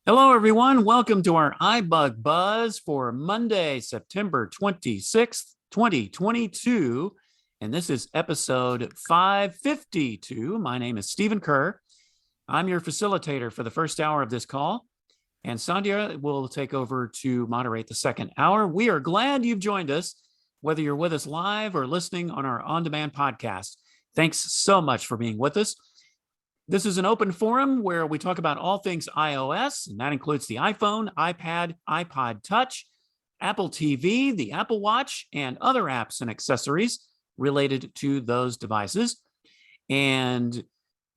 Hello, everyone. Welcome to our iBUG Buzz for Monday, September 26th, 2022. And this is episode 552. My name is Stephen Kerr. I'm your facilitator for the first hour of this call. And Sandhya will take over to moderate the second hour. We are glad you've joined us, whether you're with us live or listening on our on demand podcast. Thanks so much for being with us. This is an open forum where we talk about all things iOS, and that includes the iPhone, iPad, iPod Touch, Apple TV, the Apple Watch, and other apps and accessories related to those devices. And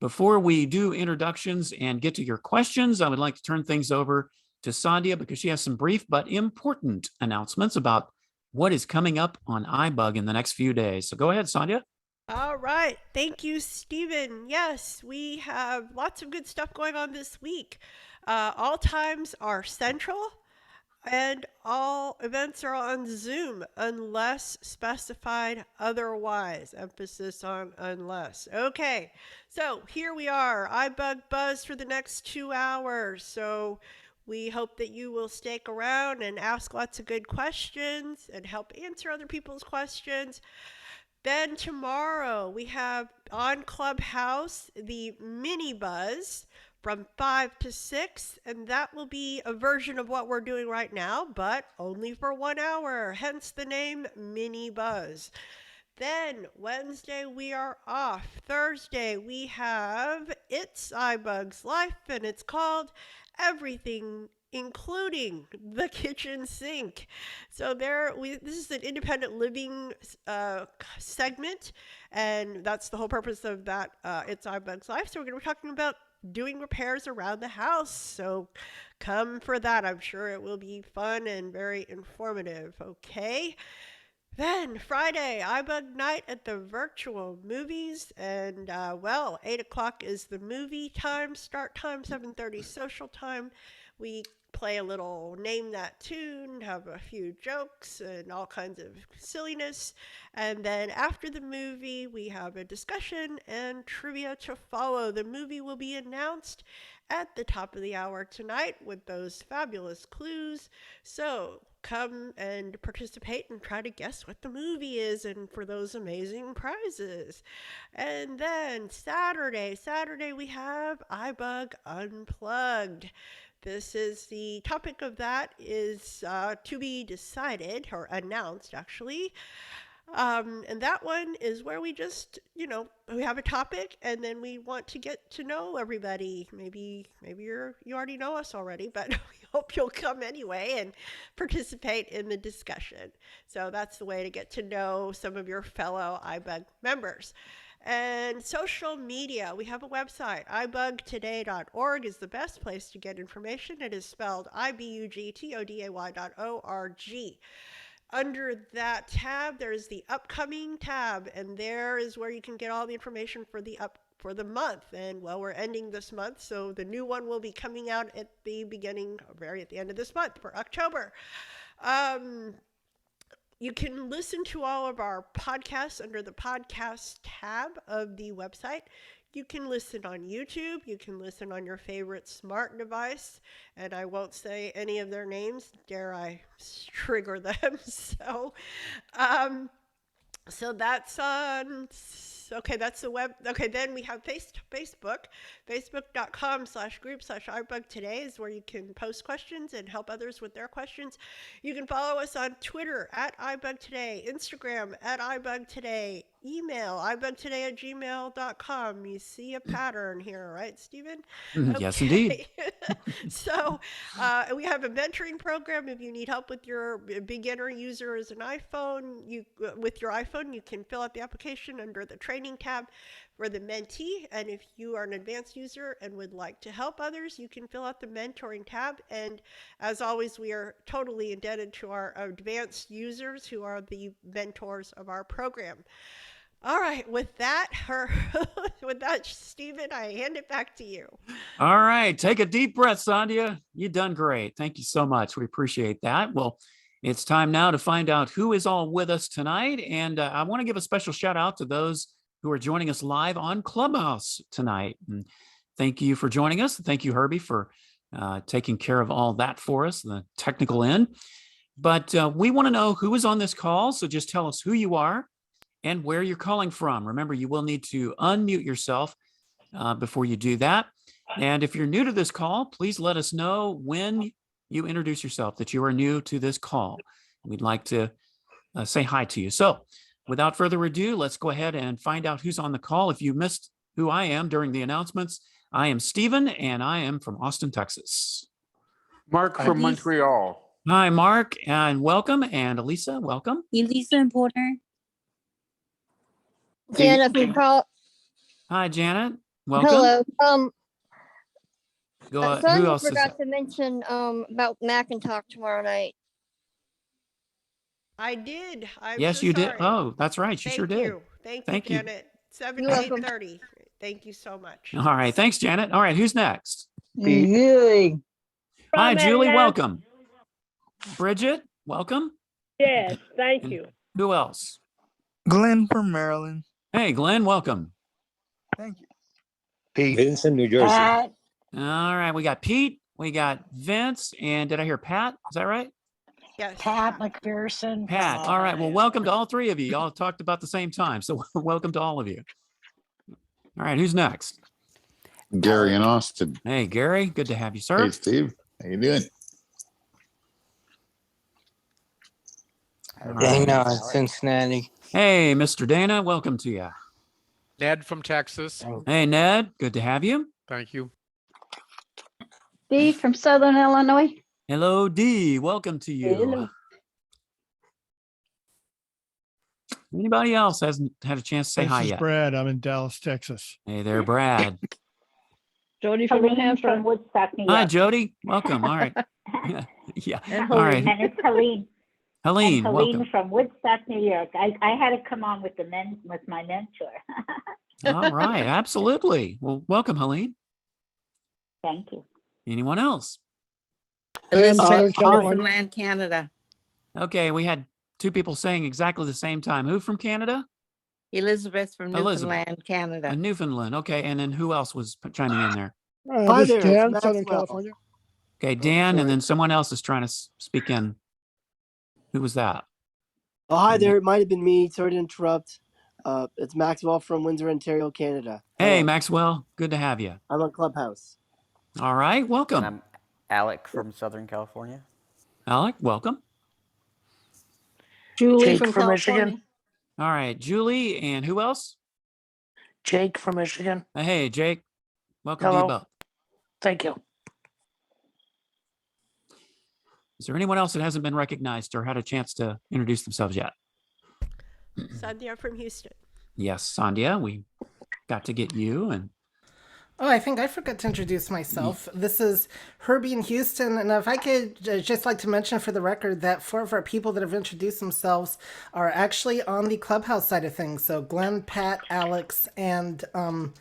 before we do introductions and get to your questions, I would like to turn things over to Sandhya because she has some brief but important announcements about what is coming up on iBUG in the next few days. So go ahead, Sandhya. All right. Thank you, Stephen. Yes, we have lots of good stuff going on this week. All times are central and all events are on Zoom unless specified otherwise. Emphasis on unless. Okay, so here we are, iBug Buzz for the next 2 hours. So we hope that you will stick around and ask lots of good questions and help answer other people's questions. Then tomorrow we have on Clubhouse the mini buzz from 5 to 6, and that will be a version of what we're doing right now, but only for 1 hour, hence the name Mini Buzz. Then Wednesday we are off. Thursday we have It's iBug's Life, and it's called Everything including the kitchen sink. So this is an independent living segment, and that's the whole purpose of that. It's iBug's Life. So we're going to be talking about doing repairs around the house. So come for that. I'm sure it will be fun and very informative. Okay. Then Friday, iBug night at the virtual movies, and 8 o'clock is the movie time. Start time 7:30 social time. We play a little name that tune, have a few jokes and all kinds of silliness. And then after the movie, we have a discussion and trivia to follow. The movie will be announced at the top of the hour tonight with those fabulous clues. So come and participate and try to guess what the movie is and for those amazing prizes. And then Saturday we have iBug Unplugged. This is the topic of that is to be decided or announced actually. And that one is where we just, we have a topic and then we want to get to know everybody. Maybe you already know us already, but we hope you'll come anyway and participate in the discussion. So that's the way to get to know some of your fellow iBug members. And social media, we have a website. ibugtoday.org is the best place to get information. It is spelled ibugtoday.org. Under that tab, there's the upcoming tab, and there is where you can get all the information for the month. And we're ending this month, so the new one will be coming out at the at the end of this month for October. You can listen to all of our podcasts under the podcast tab of the website. You can listen on YouTube. You can listen on your favorite smart device. And I won't say any of their names. Dare I trigger them? So that's on. Okay, that's the web. Okay, then we have Facebook. Facebook.com/group/iBugToday is where you can post questions and help others with their questions. You can follow us on Twitter at iBugToday, Instagram at iBugToday, email ibugtoday@gmail.com. You see a pattern here, right, Stephen? Yes, indeed. So we have a mentoring program. If you need help with your beginner user as an iPhone, with your iPhone, you can fill out the application under the training tab for the mentee. And if you are an advanced user and would like to help others, you can fill out the mentoring tab. And as always, we are totally indebted to our advanced users who are the mentors of our program. All right, with that, Stephen, I hand it back to you. All right, take a deep breath, Sandhya. You've done great. Thank you so much. We appreciate that. Well, it's time now to find out who is all with us tonight. And I want to give a special shout out to those who are joining us live on Clubhouse tonight. And thank you for joining us. Thank you, Herbie, for taking care of all that for us, the technical end. But we want to know who is on this call. So just tell us who you are and where you're calling from. Remember, you will need to unmute yourself before you do that. And if you're new to this call, please let us know when you introduce yourself that you are new to this call. We'd like to say hi to you. So without further ado, let's go ahead and find out who's on the call. If you missed who I am during the announcements, I am Stephen, and I am from Austin, Texas. Mark from Montreal. Hi, Mark, and welcome. And Elisa, welcome. Elisa and Porter. Janet from Hi, Janet. Welcome. Hello. Go ahead. Who Sonia else is forgot that? to mention about Macintalk tomorrow night. I did. I'm Yes, so you sorry. did. Oh, that's right. You sure did. You. Thank you, Janet. 7 You're to welcome. 8:30. Thank you so much. All right. Thanks, Janet. All right. Who's next? Julie. Hi, From Julie. Atlanta. Welcome. Bridget, welcome. Yes, thank And you. who else? Glenn from Maryland. Hey, Glenn, welcome. Thank you. Pete. Vincent, New Jersey. All right. We got Pete. We got Vince. And did I hear Pat? Is that right? Yes. Pat McPherson. Pat. All right. Well, welcome to all three of you. Y'all talked about the same time. So welcome to all of you. All right. Who's next? Gary in Austin. Hey, Gary. Good to have you, sir. Hey, Steve. How you doing? All right. Dana, Cincinnati. Hey, Mr. Dana. Welcome to you. Ned from Texas. Hey, Ned. Good to have you. Thank you. Dee from Southern Illinois. Hello, Dee. Welcome to you. Hello. Anybody else hasn't had a chance to say hi This is yet? Brad. I'm in Dallas, Texas. Hey there, Brad. Jody from New Hampshire. From Woodstock, New Hi, York. Jody. Welcome. All right. Yeah. And All right. And it's Helene. Helene, And welcome. Helene from Woodstock, New York. I had to come on with with my mentor. All right. Absolutely. Well, welcome, Helene. Thank you. Anyone else? Elizabeth from Newfoundland, Canada. Okay. We had two people saying exactly the same time. Who from Canada? Elizabeth from Elizabeth. Newfoundland, Canada. Newfoundland. Okay. And then who else was chiming in there? Hi This is there, Dan, it's Southern Maxwell. California. Okay. Dan, and sorry. then someone else is trying to speak in. Who was that? Oh, hi there. It might have been me. Sorry to interrupt. It's Maxwell from Windsor, Ontario, Canada. Hey, Hello. Maxwell. Good to have you. I'm on Clubhouse. All right. Welcome. And I'm Alec from Southern California. Alec, welcome. Julie Jake from from California. Michigan. All right. Julie, and who else? Jake from Michigan. Hey, Jake. Welcome to you Hello. both. Thank you. Is there anyone else that hasn't been recognized or had a chance to introduce themselves yet? Sandhya from Houston. Yes, Sandhya, we got to get you. And Oh, I think I forgot to introduce myself. This is Herbie in Houston, and if I could just like to mention for the record that 4 of our people that have introduced themselves are actually on the Clubhouse side of things. So Glenn, Pat, Alex, and one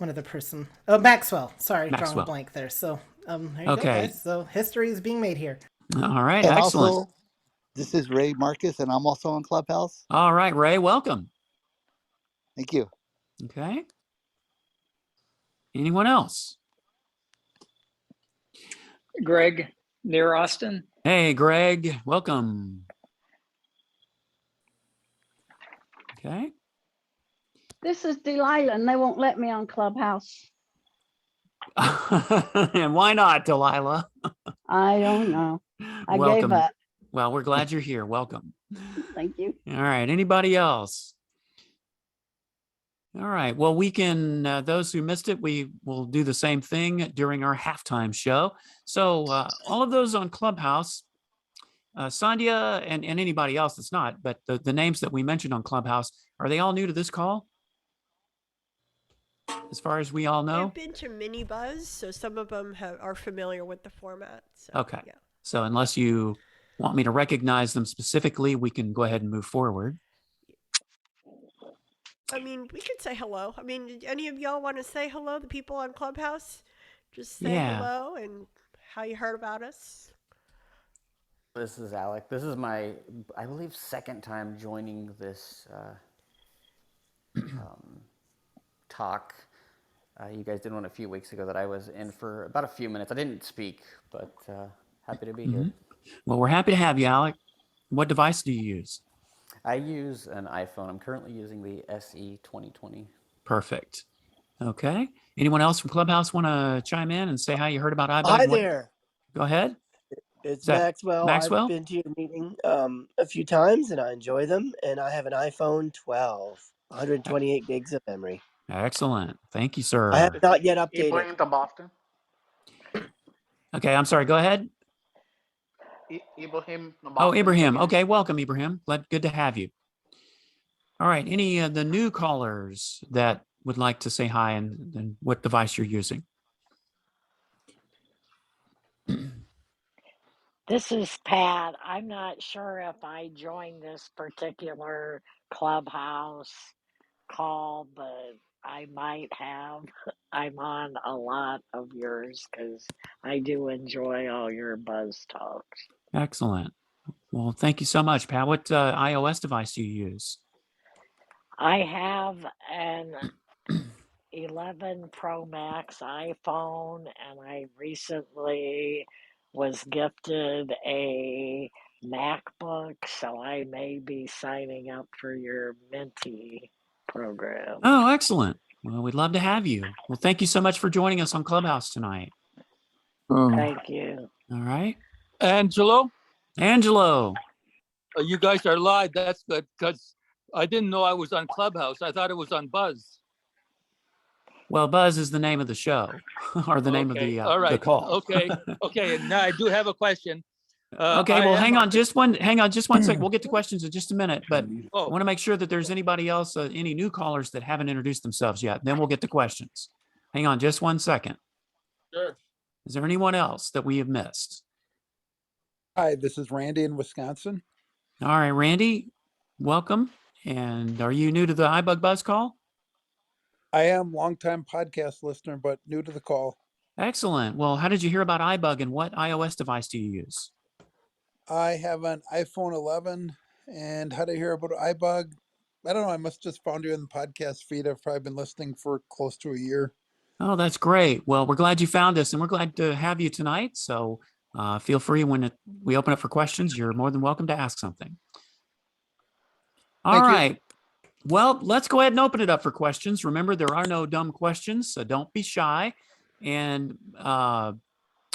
other person. Oh, Maxwell. Sorry, drawing Maxwell. a blank there. So there you go, Okay. guys. So history is being made here. all right, And excellent. also, this is Ray Marcus, and I'm also on Clubhouse. All right, Ray, welcome. Thank you. Okay. Anyone else? Greg, near Austin. Hey, Greg, welcome. Okay. This is Delilah, and they won't let me on Clubhouse. And why not, Delilah? I don't know. I Welcome. gave up. Well, we're glad you're here. Welcome. Thank you. All right. Anybody else? All right. Well, we can, those who missed it, we will do the same thing during our halftime show. So all of those on Clubhouse, Sandhya and anybody else that's not, but the names that we mentioned on Clubhouse, are they all new to this call? As far as we all know? I've been to Mini Buzz, so some of them are familiar with the format. So, Okay. Yeah. So unless you want me to recognize them specifically, we can go ahead and move forward. I mean, we could say hello. I mean, did any of y'all want to say hello? The people on Clubhouse? Just say Yeah. hello and how you heard about us. This is Alec. This is my, I believe, second time joining this talk. You guys did one a few weeks ago that I was in for about a few minutes. I didn't speak, but happy to be here. Well, we're happy to have you, Alec. What device do you use? I use an iPhone. I'm currently using the SE 2020. Perfect. Okay. Anyone else from Clubhouse want to chime in and say how you heard about iBug? Hi there. Go ahead. It's Is that Maxwell. Maxwell? I've been to your meeting a few times and I enjoy them. And I have an iPhone 12, 128 gigs of memory. Excellent. Thank you, sir. I have not yet updated. Ibrahim to Boston. Okay, I'm sorry. Go ahead. Ibrahim. Oh, Ibrahim. Okay, welcome, Ibrahim. Good to have you. All right. Any of the new callers that would like to say hi and what device you're using? This is Pat. I'm not sure if I joined this particular Clubhouse call, but I might have. I'm on a lot of yours because I do enjoy all your buzz talks. Excellent. Well, thank you so much, Pat. What iOS device do you use? I have an 11 Pro Max iPhone, and I recently was gifted a MacBook, so I may be signing up for your Minty program. Oh, excellent. Well, we'd love to have you. Well, thank you so much for joining us on Clubhouse tonight. Thank you. All right. Angelo? Angelo. You guys are live. That's good because I didn't know I was on Clubhouse. I thought it was on Buzz. Well, Buzz is the name of the show or the name of the, All right. the call. Okay. Okay. And now I do have a question. Okay, well, hang on just one second. We'll get to questions in just a minute, but I want to make sure that there's anybody else, any new callers that haven't introduced themselves yet. Then we'll get to questions. Hang on just 1 second. Sure. Is there anyone else that we have missed? Hi, this is Randy in Wisconsin. All right, Randy, welcome. And are you new to the iBug Buzz call? I am longtime podcast listener, but new to the call. Excellent. Well, how did you hear about iBug and what iOS device do you use? I have an iPhone 11, and how to hear about iBug? I don't know. I must just found you in the podcast feed. I've probably been listening for close to a year. Oh, that's great. Well, we're glad you found us, and we're glad to have you tonight. So feel free when we open up for questions. You're more than welcome to ask something. All right. Well, let's go ahead and open it up for questions. Remember, there are no dumb questions, so don't be shy. And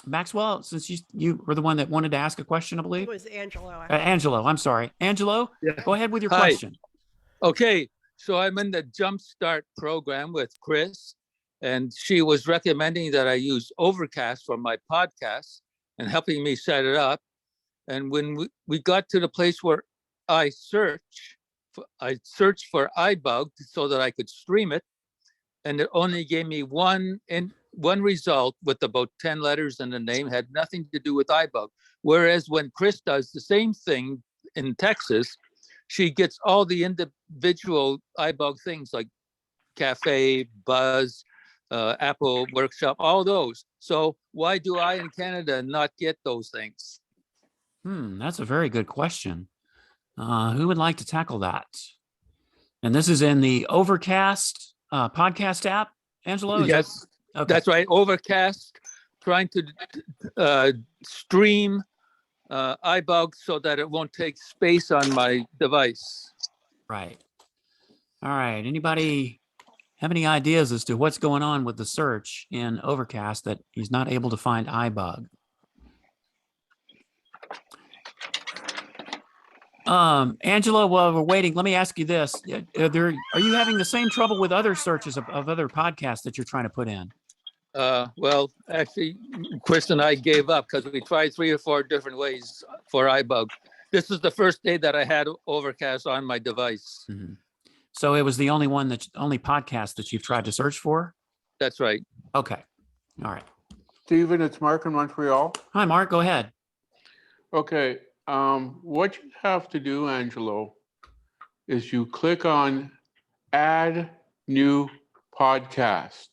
Maxwell, since you were the one that wanted to ask a question, I believe. It was Angelo. Angelo, I'm sorry. Angelo, go ahead with your question. Okay. So I'm in the Jumpstart program with Chris, and she was recommending that I use Overcast for my podcast and helping me set it up. And when we got to the place where I searched for iBug so that I could stream it, and it only gave me one result with about 10 letters in the name, had nothing to do with iBug. Whereas when Chris does the same thing in Texas, she gets all the individual iBug things like Cafe, Buzz, Apple Workshop, all those. So why do I in Canada not get those things? That's a very good question. Who would like to tackle that? And this is in the Overcast podcast app, Angelo? Yes, okay. That's right. Overcast, trying to stream iBug so that it won't take space on my device. Right. All right. Anybody have any ideas as to what's going on with the search in Overcast that he's not able to find iBug? Angelo, while we're waiting, let me ask you this. Are you having the same trouble with other searches of other podcasts that you're trying to put in? Well, actually, Chris and I gave up because we tried 3 or 4 different ways for iBug. This is the first day that I had Overcast on my device. Mm-hmm. So it was the only podcast that you've tried to search for? That's right. Okay. All right. Stephen, it's Mark in Montreal. Hi, Mark. Go ahead. Okay. What you have to do, Angelo, is you click on Add New Podcast.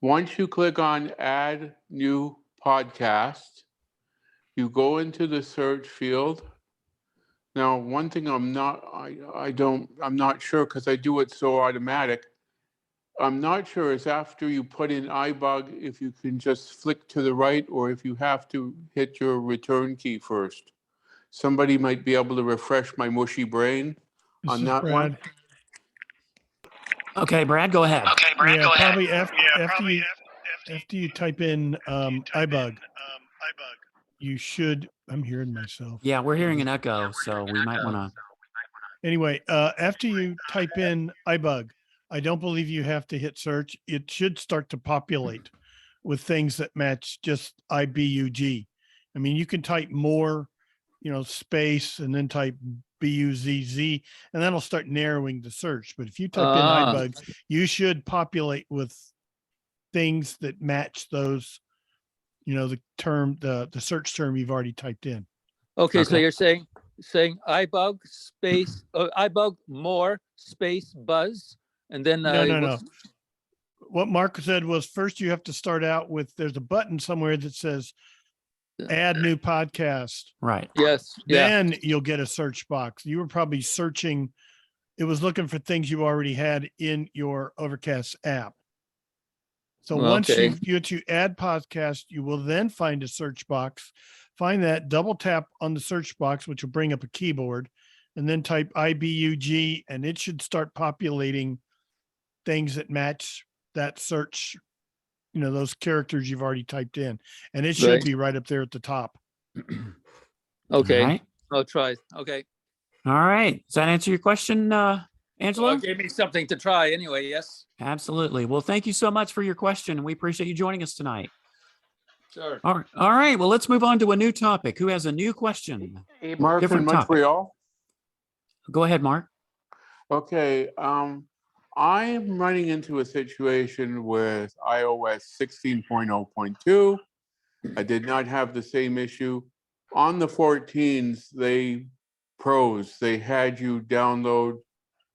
Once you click on Add New Podcast, you go into the search field. Now, one thing I'm not sure because I do it so automatic. I'm not sure is after you put in iBUG, if you can just flick to the right or if you have to hit your return key first. Somebody might be able to refresh my mushy brain This on is that one. Brad. Okay, Brad, go ahead. Yeah, probably after you type in iBUG, you should. I'm hearing myself. Yeah, we're hearing an echo, so we might want to. Anyway, after you type in iBUG, I don't believe you have to hit search. It should start to populate with things that match just iBUG. I mean, you can type more, space and then type BUZZ, and that'll start narrowing the search. But if you type in iBUG, you should populate with things that match those, the search term you've already typed in. Okay, so you're saying iBug space, iBug more space buzz, and then No. What Mark said was first you have to start out with, there's a button somewhere that says add new podcast. Right. Yes. Then you'll get a search box. You were probably searching. It was looking for things you already had in your Overcast app. So once you add podcast, you will then find a search box. Find that, double tap on the search box, which will bring up a keyboard, and then type iBUG, and it should start populating things that match that search, those characters you've already typed in. And it should be right up there at the top. Okay. All right. I'll try. Okay. All right. Does that answer your question, Angelo? Well, it gave me something to try anyway, yes. Absolutely. Well, thank you so much for your question, and we appreciate you joining us tonight. Sure. All right. Well, let's move on to a new topic. Who has a new question? Mark in Montreal. Go ahead, Mark. Okay. I'm running into a situation with iOS 16.0.2. I did not have the same issue. On the 14s, they had you download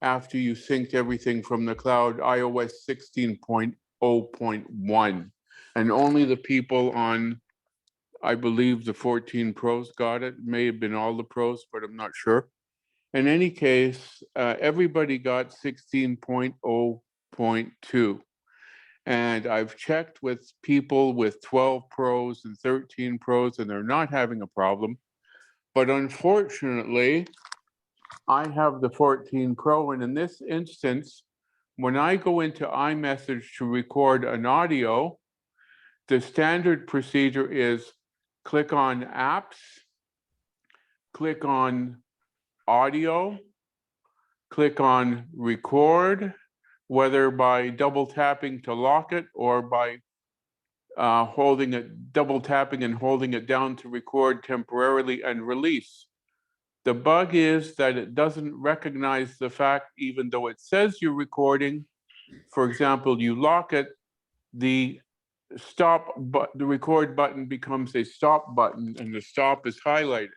after you synced everything from the cloud, iOS 16.0.1. And only the people on, I believe, the 14 Pros got it. It may have been all the Pros, but I'm not sure. In any case, everybody got 16.0.2. And I've checked with people with 12 Pros and 13 Pros, and they're not having a problem. But unfortunately, I have the 14 Pro, and in this instance, when I go into iMessage to record an audio, the standard procedure is click on apps, click on audio, click on record, whether by double tapping to lock it or by double tapping and holding it down to record temporarily and release. The bug is that it doesn't recognize the fact, even though it says you're recording. For example, you lock it, the record button becomes a stop button, and the stop is highlighted.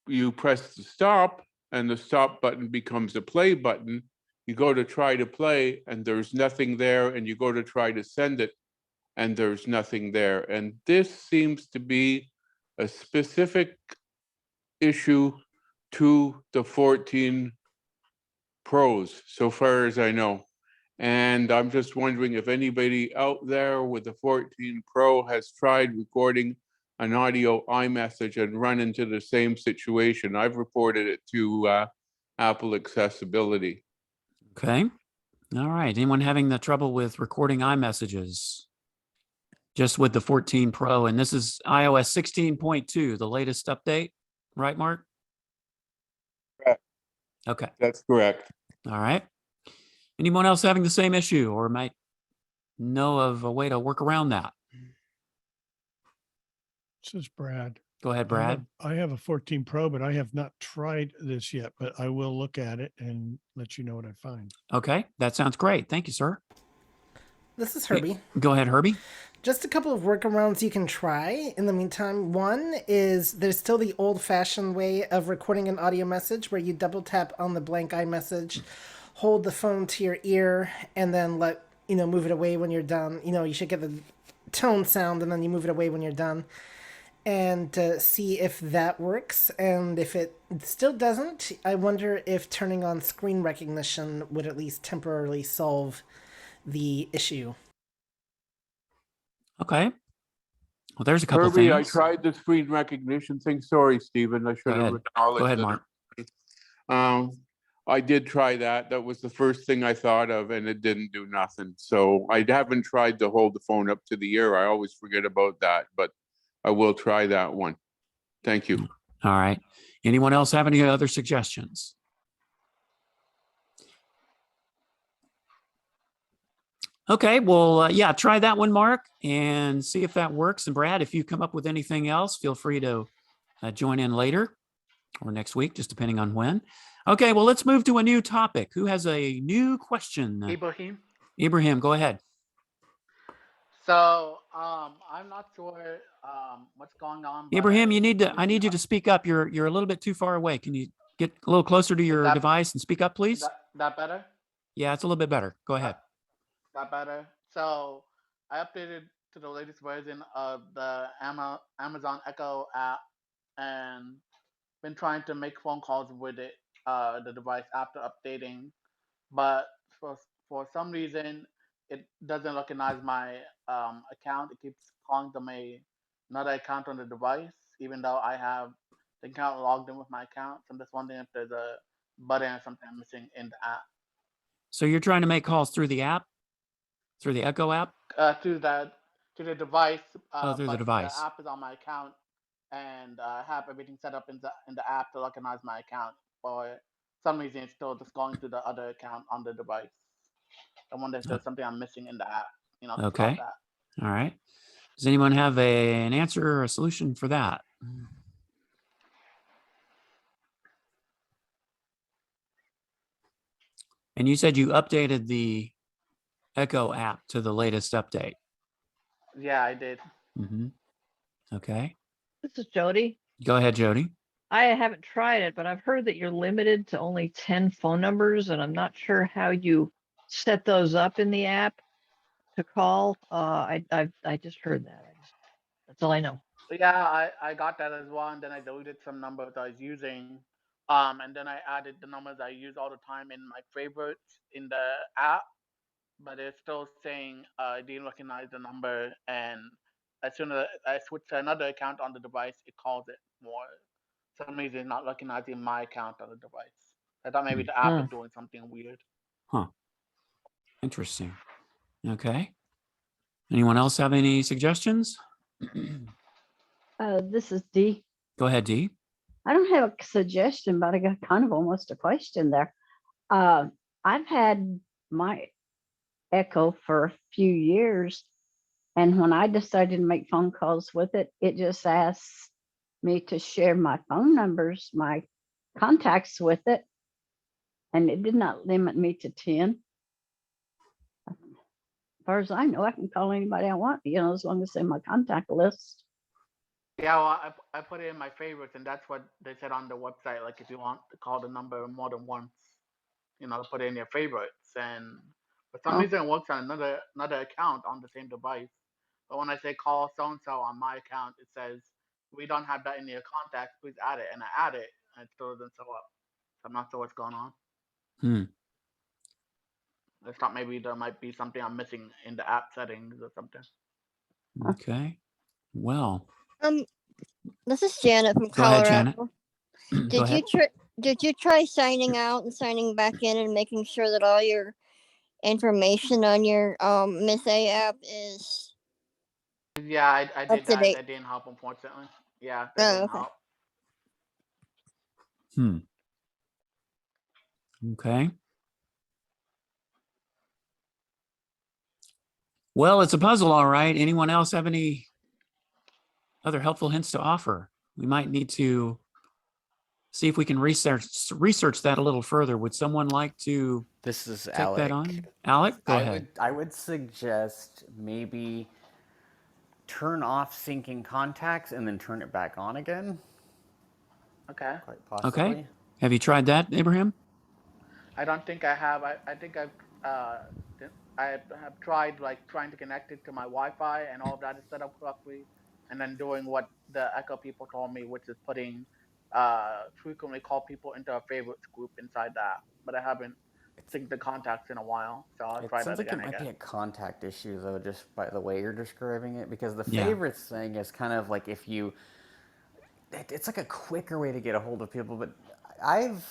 You press the stop, and the stop button becomes a play button. You go to try to play, and there's nothing there, and you go to try to send it, and there's nothing there. And this seems to be a specific issue to the 14 Pros, so far as I know. And I'm just wondering if anybody out there with the 14 Pro has tried recording an audio iMessage and run into the same situation. I've reported it to Apple Accessibility. Okay. All right. Anyone having the trouble with recording iMessages? Just with the 14 Pro, and this is iOS 16.2, the latest update, right, Mark? Correct. Okay. That's correct. All right. Anyone else having the same issue or might know of a way to work around that? This is Brad. Go ahead, Brad. I have a 14 Pro, but I have not tried this yet, but I will look at it and let you know what I find. Okay. That sounds great. Thank you, sir. This is Herbie. Go ahead, Herbie. Just a couple of workarounds you can try in the meantime. One is there's still the old-fashioned way of recording an audio message where you double tap on the blank iMessage, hold the phone to your ear, and then move it away when you're done. You should get the tone sound, and then you move it away when you're done. And see if that works. And if it still doesn't, I wonder if turning on screen recognition would at least temporarily solve the issue. Okay. Well, there's a couple Herbie, I things. tried the screen recognition thing. Sorry, Stephen. I should have acknowledged Go ahead, it. Mark. I did try that. That was the first thing I thought of, and it didn't do nothing. So I haven't tried to hold the phone up to the ear. I always forget about that, but I will try that one. Thank you. All right. Anyone else have any other suggestions? Okay, well, yeah, try that one, Mark, and see if that works. And Brad, if you come up with anything else, feel free to join in later or next week, just depending on when. Okay, well, let's move to a new topic. Who has a new question? Ibrahim. Ibrahim, go ahead. So I'm not sure what's going on. Ibrahim, I need you to speak up. You're a little bit too far away. Can you get a little closer to your device and speak up, please? That better? Yeah, it's a little bit better. Go ahead. That better. So I updated to the latest version of the Amazon Echo app and been trying to make phone calls with it, the device after updating, but for some reason it doesn't recognize my account. It keeps calling them another account on the device, even though I have the account logged in with my account. So I'm just wondering if there's a button or something missing in the app. So you're trying to make calls through the app, through the Echo app? To the device. Through the but device. The app is on my account, and I have everything set up in the app to recognize my account. For some reason, it's still just going to the other account on the device. I wonder if there's something I'm missing in the app. To stop Okay. that. All right. Does anyone have an answer or a solution for that? And you said you updated the Echo app to the latest update. Yeah, I did. Mm-hmm. Okay. This is Jody. Go ahead, Jody. I haven't tried it, but I've heard that you're limited to only 10 phone numbers, and I'm not sure how you set those up in the app to call. I just heard that. That's all I know. Yeah, I got that as well, and then I deleted some numbers I was using, and then I added the numbers I use all the time in my favorites in the app, but it's still saying it didn't recognize the number, and as soon as I switch to another account on the device, it calls it more. For some reason, it's not recognizing my account on the device. I thought maybe the app is doing something weird. Huh. Interesting. Okay. Anyone else have any suggestions? This is Dee. Go ahead, Dee. I don't have a suggestion, but I got kind of almost a question there. I've had my Echo for a few years, and when I decided to make phone calls with it, it just asks me to share my phone numbers, my contacts with it, and it did not limit me to 10. As far as I know, I can call anybody I want, as long as it's in my contact list. Yeah, well, I put it in my favorites, and that's what they said on the website. Like, if you want to call the number more than once, put it in your favorites. And for some reason, it works on another account on the same device. But when I say call so and so on my account, it says we don't have that in your contacts. Please add it, and I add it, and it still doesn't show up. So I'm not sure what's going on. I thought maybe there might be something I'm missing in the app settings or something. Okay. Well. This is Janet from Go ahead, Colorado. Janet. Did you try signing out and signing back in and making sure that all your information on your Miss A app is? Yeah, I did that. That didn't help, unfortunately. Yeah, that didn't help. Okay. Well, it's a puzzle, all right. Anyone else have any other helpful hints to offer? We might need to see if we can research that a little further. Would someone like to This is take Alec. that on? Alec, go ahead. I would suggest maybe turn off syncing contacts and then turn it back on again. Okay. Quite possibly. Okay. Have you tried that, Abraham? I don't think I have. I think I have tried trying to connect it to my Wi-Fi, and all of that is set up correctly, and then doing what the Echo people told me, which is putting frequently call people into a favorites group inside that. But I haven't sync the contacts in a while. So I'll It try sounds that like again, it I might be guess. a contact issue, though, just by the way you're describing it, because the Yeah. favorites thing is kind of like if you, it's like a quicker way to get a hold of people, but I've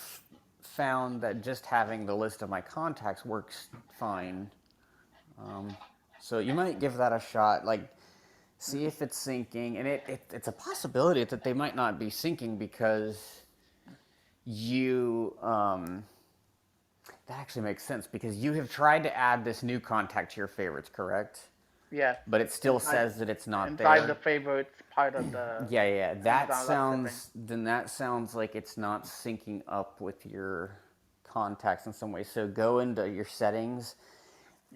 found that just having the list of my contacts works fine. So you might give that a shot, like see if it's syncing, and it's a possibility that they might not be syncing because you, that actually makes sense because you have tried to add this new contact to your favorites, correct? Yes. But it still says that it's not inside there. the favorites part of the Yeah. That Amazon Alexa then that sounds like it's not syncing up with your contacts in some way. So go into your settings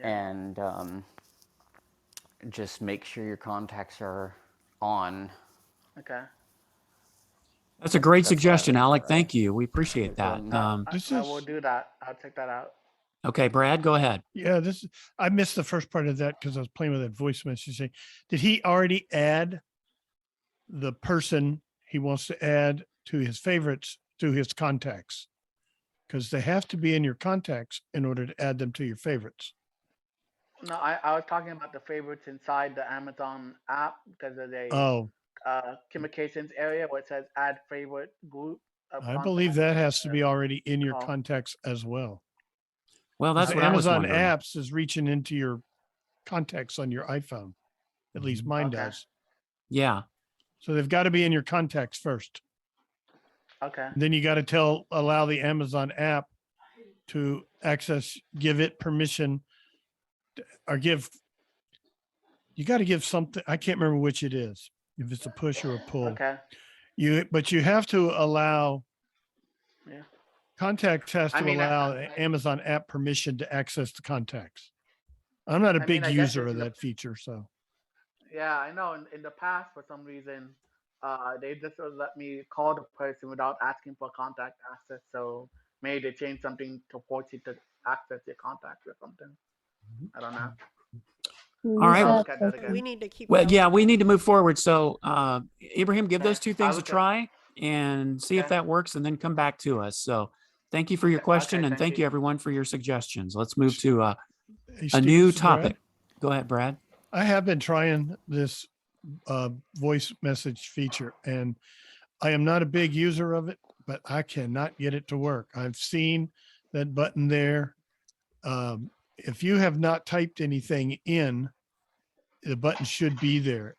and just make sure your contacts are on. thing. Okay. That's a great That's what I suggestion, would Alec. try. Thank you. We appreciate that. I will do that. I'll check that out. Okay, Brad, go ahead. Yeah, I missed the first part of that because I was playing with that voice message. Did he already add the person he wants to add to his favorites to his contacts? Because they have to be in your contacts in order to add them to your favorites. No, I was talking about the favorites inside the Amazon app because there's Oh, a communications area where it says add favorite group of I believe that has to be already in your call. contacts as well. Well, that's the what I was Amazon wondering. apps is reaching into your contacts on your iPhone. At least mine does. Yeah. So they've got to be in your contacts first. Okay. Then you got to allow the Amazon app to access, give it permission, or you got to give something. I can't remember which it is, if it's a push or a pull. Okay. But you have to allow. Yeah. Contacts has to allow Amazon app permission to access the contacts. I'm not a big I guess user it's of that feature, so. Yeah, I know. In the past, for some reason, they just would let me call the person without asking for contact access. So maybe they changed something to force you to access your contacts or something. I don't know. All right. I'll look at that again. We need to keep. Well, yeah, we need to move forward. So, Ibrahim, give those two I'll things a look at- try and see if that works, and then come back to us. So, thank you for your question, and thank you everyone for your suggestions. Let's move to a new topic. Go ahead, Brad. I have been trying this voice message feature, and I am not a big user of it, but I cannot get it to work. I've seen that button there. If you have not typed anything in, the button should be there.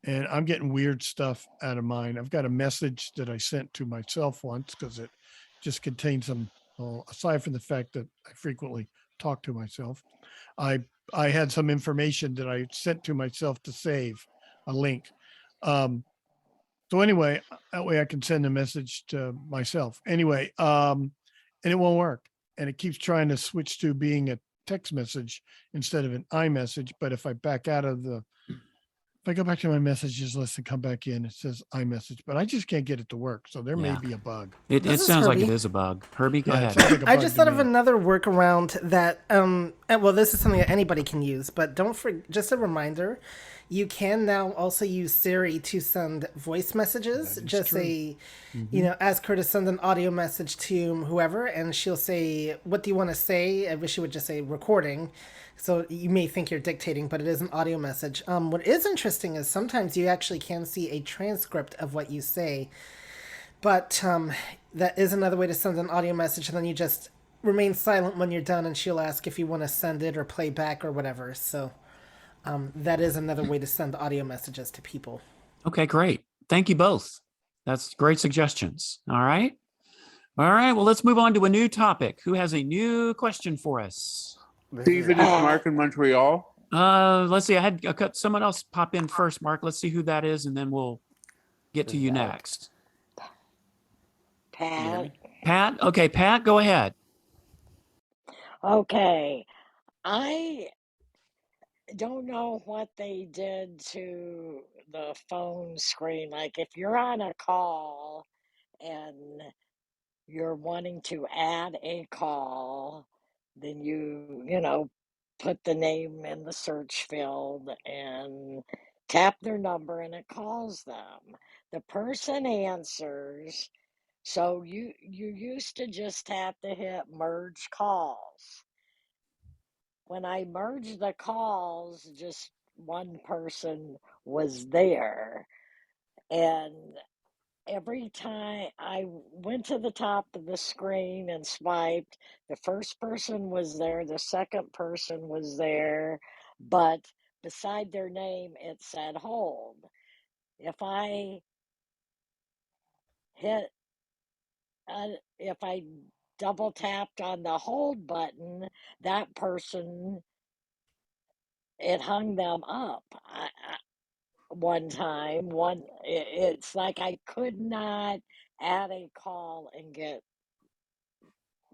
And I'm getting weird stuff out of mine. I've got a message that I sent to myself once because it just contains some, aside from the fact that I frequently talk to myself, I had some information that I sent to myself to save a link. So anyway, that way I can send a message to myself. Anyway, and it won't work. And it keeps trying to switch to being a text message instead of an iMessage. But if I back out of if I go back to my messages list and come back in, it says iMessage, but I just can't get it to work. So there may be a bug. It This is sounds like it Herbie. is a bug. Herbie, go Yeah, it ahead. sounds like a I bug just to thought of me. another workaround that, well, this is something that anybody can use, but don't forget, just a reminder, you can now also use Siri to send voice messages. Just true. say, ask her to send an audio message to whoever, and she'll say, what do you want to say? I wish she would just say recording. So you may think you're dictating, but it is an audio message. What is interesting is sometimes you actually can see a transcript of what you say. But that is another way to send an audio message, and then you just remain silent when you're done, and she'll ask if you want to send it or play back or whatever. So that is another way to send audio messages to people. Okay, great. Thank you both. That's great suggestions. All right. All right. Well, let's move on to a new topic. Who has a new question for us? Stephen, it's Mark in Montreal. Let's see. I had someone else pop in first, Mark. Let's see who that is, and then we'll get to you next. Pat. Pat? Okay, Pat, go ahead. Okay. I don't know what they did to the phone screen. Like if you're on a call and you're wanting to add a call, then you put the name in the search field and tap their number and it calls them. The person answers, So you used to just have to hit merge calls. When I merged the calls, just one person was there. And every time I went to the top of the screen and swiped, the first person was there, the second person was there, but beside their name it said hold. If I hit, if I double tapped on the hold button, that person, it hung them up. One time, it's like I could not add a call and get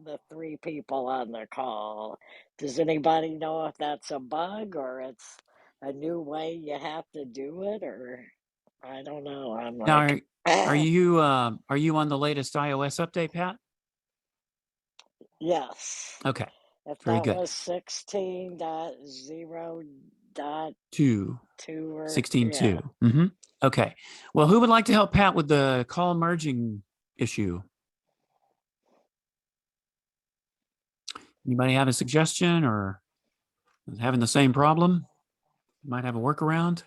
the three people on the call. Does anybody know if that's a bug or it's a new way you have to do it, or I don't know. I'm Now, like, are you on the latest iOS update, Pat? yes. Okay, If very that good. was 16.0.2 2, or 16.2. Mm-hmm. Okay. Well, who would like to help Pat with the call merging issue? Anybody have a suggestion or having the same problem? Might have a workaround.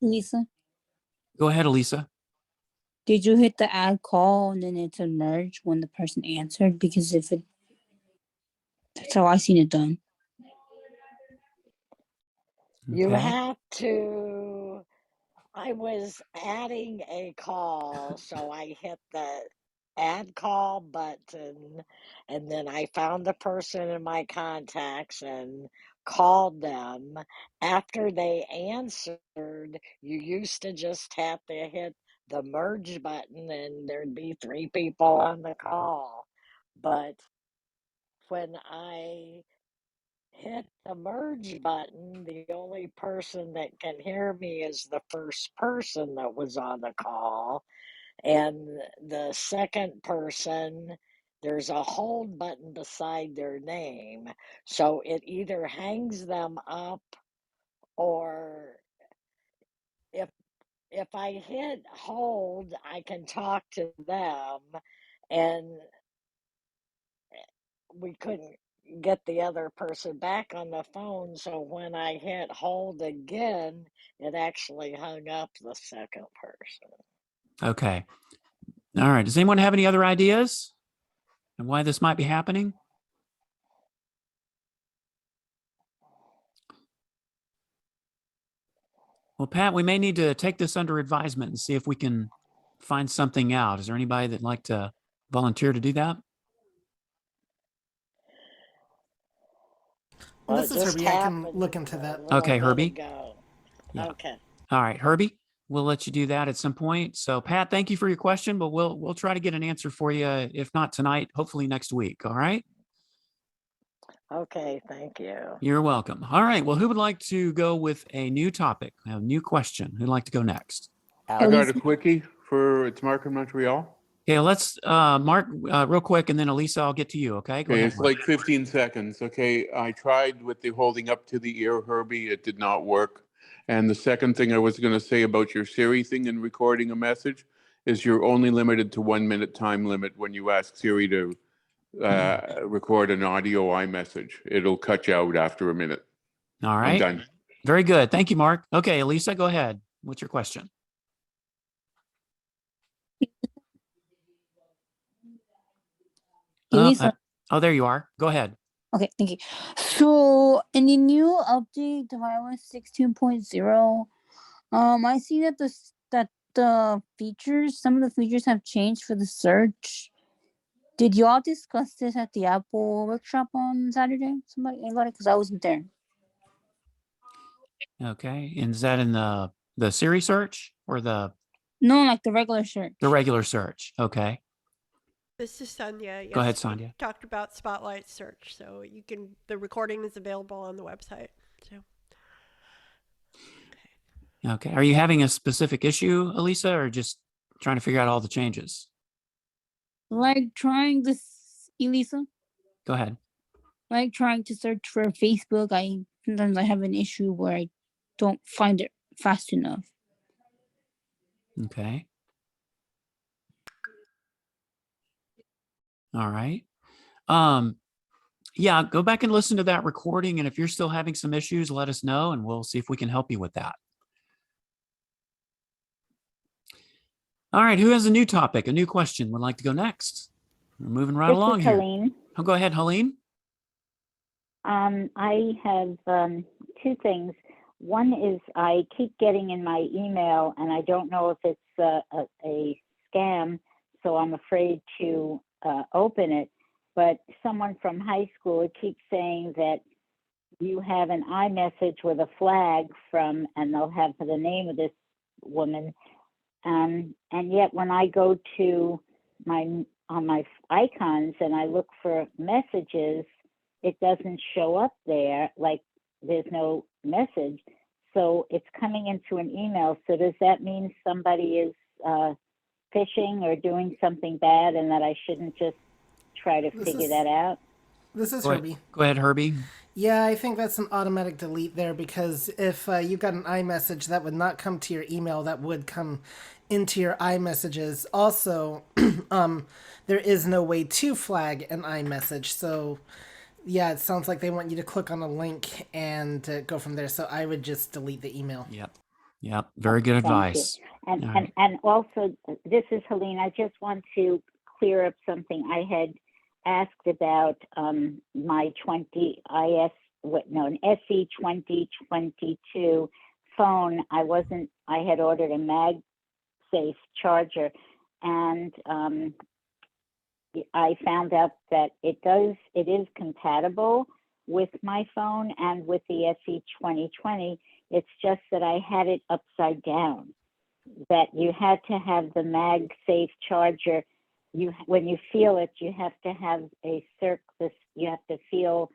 Lisa, Go ahead, Elisa. did you hit the add call and then it's a merge when the person answered? Because that's how I seen it done. You Okay. have to. I was adding a call, so I hit the add call button, and then I found the person in my contacts and called them. After they answered, you used to just have to hit the merge button, and there'd be three people on the call. But when I hit the merge button, the only person that can hear me is the first person that was on the call. And the second person, there's a hold button beside their name. So it either hangs them up, or if I hit hold, I can talk to them, and we couldn't get the other person back on the phone. So when I hit hold again, it actually hung up the second person. Okay. All right. Does anyone have any other ideas and why this might be happening? Well, Pat, we may need to take this under advisement and see if we can find something out. Is there anybody that'd like to volunteer to do that? Well, This is Herbie. I can look into that. Okay, Herbie. Yeah. Okay. All right, Herbie, we'll let you do that at some point. So, Pat, thank you for your question, but we'll try to get an answer for you. If not tonight, hopefully next week. All right. Okay. Thank you. You're welcome. All right. Well, who would like to go with a new topic, a new question? Who'd like to go next? I got a quickie for it's Mark in Montreal. Okay, let's Mark real quick, and then Elisa, I'll get to you. Okay, go Okay, ahead. it's like 15 seconds. Okay, I tried with the holding up to the ear, Herbie. It did not work. And the second thing I was going to say about your Siri thing and recording a message is you're only limited to 1 minute time limit when you ask Siri to record an audio iMessage. It'll cut you out after a minute. All right. I'm done. Very good. Thank you, Mark. Okay, Elisa, go ahead. What's your question? Elisa. Oh, there you are. Go ahead. Okay, thank you. So in the new update of iOS 16.0, I see that the features, some of the features have changed for the search. Did y'all discuss this at the Apple workshop on Saturday? Anybody? Because I wasn't there. Okay, and is that in the Siri search or the? No, like the regular search. The regular search. Okay. This is Sandhya. Yes, Go ahead, we Sandhya. talked about Spotlight search, so you can. The recording is available on the website. So. Okay. Are you having a specific issue, Elisa, or just trying to figure out all the changes? Like trying this, Elisa. Go ahead. Like trying to search for Facebook, sometimes I have an issue where I don't find it fast enough. Okay. All right. Yeah, go back and listen to that recording. And if you're still having some issues, let us know and we'll see if we can help you with that. All right. Who has a new topic, a new question, would like to go next? We're moving right This along is here. Helene. Oh, go ahead, Helene. I have two things. One is I keep getting in my email, and I don't know if it's a scam, so I'm afraid to open it. But someone from high school keeps saying that you have an iMessage with a flag from, and they'll have the name of this woman. And yet when I go to my icons and I look for messages, it doesn't show up there, like there's no message. So it's coming into an email. So does that mean somebody is phishing or doing something bad and that I shouldn't just try to figure that out? This is Go ahead. Herbie. Go ahead, Herbie. Yeah, I think that's an automatic delete there because if you got an iMessage, that would not come to your email. That would come into your iMessages. Also, there is no way to flag an iMessage. So, yeah, it sounds like they want you to click on a link and go from there. So I would just delete the email. Yep. Yep. Very good advice. And, All and, right. and also, this is Helene. I just want to clear up something I had asked about my an SE 2022 phone. I had ordered a MagSafe charger, and I found out that it is compatible with my phone and with the SE 2020. It's just that I had it upside down, that you had to have the MagSafe charger. When you feel it, you have to have you have to feel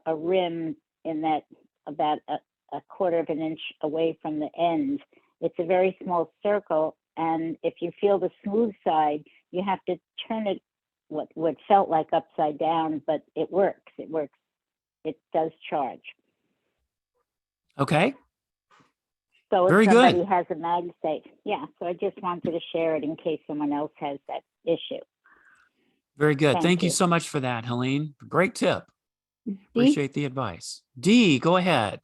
a rim in that about a quarter of an inch away from the end. It's a very small circle, and if you feel the smooth side, you have to turn it what felt like upside down, but it works. It works. It does charge. Okay. So if Very somebody good. has a MagSafe, yeah. So I just wanted to share it in case someone else has that issue. Very good. Thank Thank you you. so much for that, Helene. Great tip. Dee? Appreciate the advice. Dee, go ahead.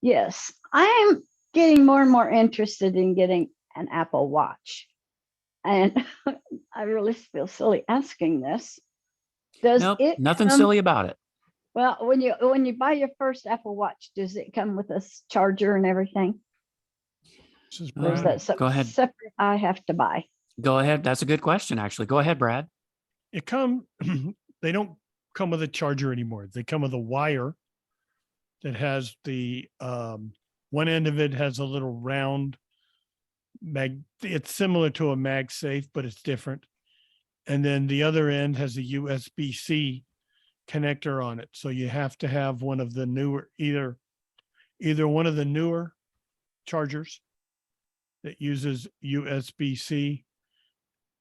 Yes, I am getting more and more interested in getting an Apple Watch. And I really feel silly asking this. Does Nope, it nothing come, silly about it. well, when you buy your first Apple Watch, does it come with a charger and everything? Or is that Go something ahead. separate I have to buy? Go ahead. That's a good question, actually. Go ahead, Brad. They don't come with a charger anymore. They come with a wire that has the one end of it has a little round it's similar to a MagSafe, but it's different. And then the other end has a USB-C connector on it. So you have to have one of the newer, either one of the newer chargers that uses USB-C.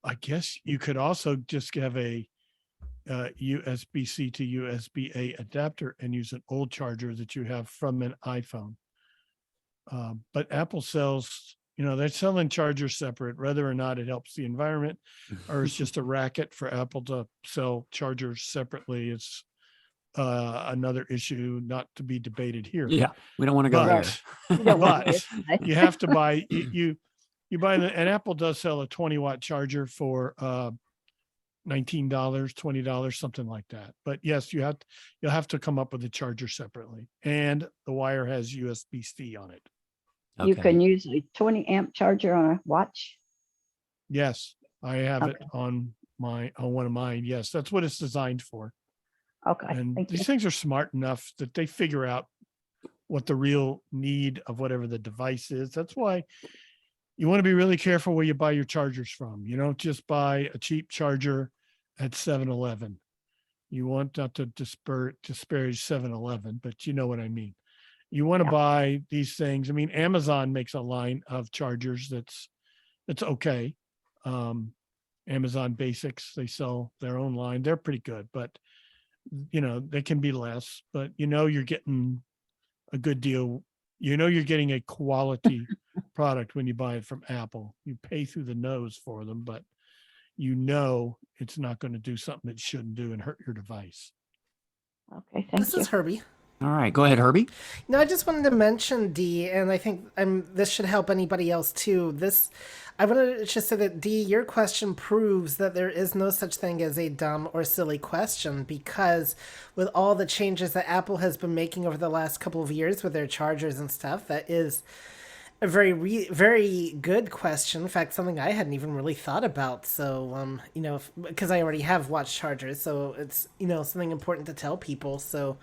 I guess you could also just have a USB-C to USB-A adapter and use an old charger that you have from an iPhone. But Apple sells, they're selling chargers separate, whether or not it helps the environment or it's just a racket for Apple to sell chargers separately. It's another issue not to be debated here. Yeah, we don't want to go there. But you have to buy, you buy and Apple does sell a 20-watt charger for $19, $20, something like that. But yes, you'll have to come up with a charger separately, and the wire has USB-C on it. You can use a 20 amp charger on a watch. Yes, I have it on one of mine. Yes, that's what it's designed for. Okay. And these things are smart enough that they figure out what the real need of whatever the device is. That's why you want to be really careful where you buy your chargers from. You don't just buy a cheap charger at 7-Eleven. You want not to disparage 7-Eleven, but you know what I mean. You want to buy these things. I mean, Amazon makes a line of chargers that's okay. Amazon Basics, they sell their own line. They're pretty good, but they can be less, but you're getting a good deal. You're getting a quality product when you buy it from Apple. You pay through the nose for them, but you know it's not going to do something it shouldn't do and hurt your device. Okay, thank This you. is Herbie. All right, go ahead, Herbie. No, I just wanted to mention D, and I think this should help anybody else too. I wanted to just say that D, your question proves that there is no such thing as a dumb or silly question, because with all the changes that Apple has been making over the last couple of years with their chargers and stuff, that is a very good question. In fact, something I hadn't even really thought about. So, because I already have watch chargers, so it's something important to tell people. So,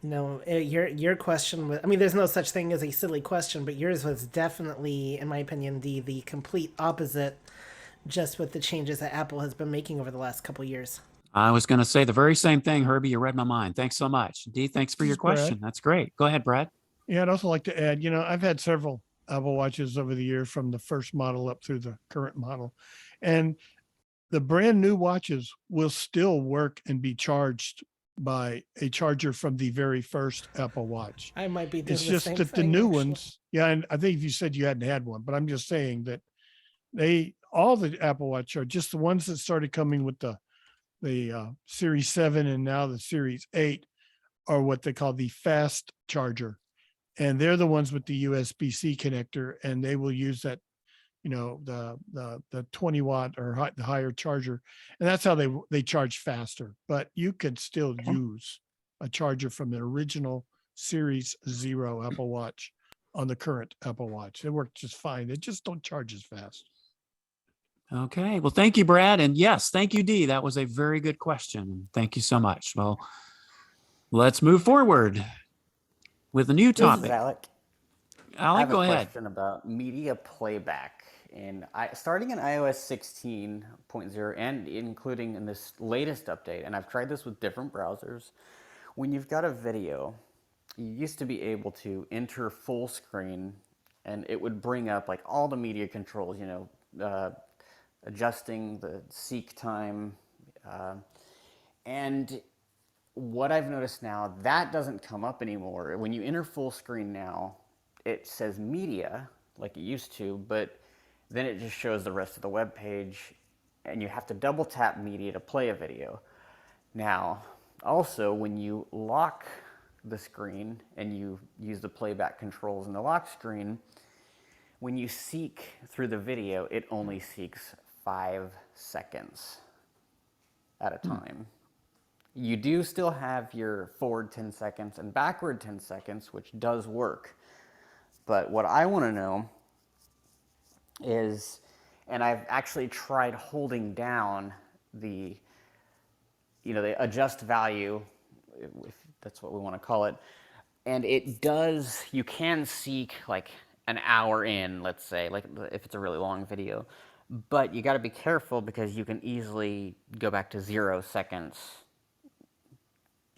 your question was, I mean, there's no such thing as a silly question, but yours was definitely, in my opinion, the complete opposite, just with the changes that Apple has been making over the last couple of years. I was going to say the very same thing, Herbie. You read my mind. Thanks so much. Dee, thanks for This your is Brad. question. That's great. Go ahead, Brad. Yeah, I'd also like to add, I've had several Apple Watches over the year from the first model up through the current model. And the brand new watches will still work and be charged by a charger from the very first Apple Watch. I might be doing It's the just same that the thing, new actually. ones, yeah, and I think you said you hadn't had one, but I'm just saying that all the Apple Watch are just the ones that started coming with the Series 7 and now the Series 8 are what they call the fast charger. And they're the ones with the USB-C connector, and they will use that, the 20 watt or the higher charger. And that's how they charge faster, but you can still use a charger from the original Series 0 Apple Watch on the current Apple Watch. They work just fine. They just don't charge as fast. Okay. Well, thank you, Brad. And yes, thank you, Dee. That was a very good question. Thank you so much. Well, let's move forward with a new This is topic. Alec. Alec, go I have ahead. a question about media playback. Starting in iOS 16.0 and including in this latest update, and I've tried this with different browsers, when you've got a video, you used to be able to enter full screen and it would bring up like all the media controls, adjusting the seek time. And what I've noticed now, that doesn't come up anymore. When you enter full screen now, it says media like it used to, but then it just shows the rest of the web page and you have to double tap media to play a video. Now, also when you lock the screen and you use the playback controls in the lock screen, when you seek through the video, it only seeks 5 seconds at a time. You do still have your forward 10 seconds and backward 10 seconds, which does work. But what I want to know is, and I've actually tried holding down the adjust value, if that's what we want to call it, and it does, you can seek like an hour in, let's say, like if it's a really long video, but you got to be careful because you can easily go back to 0 seconds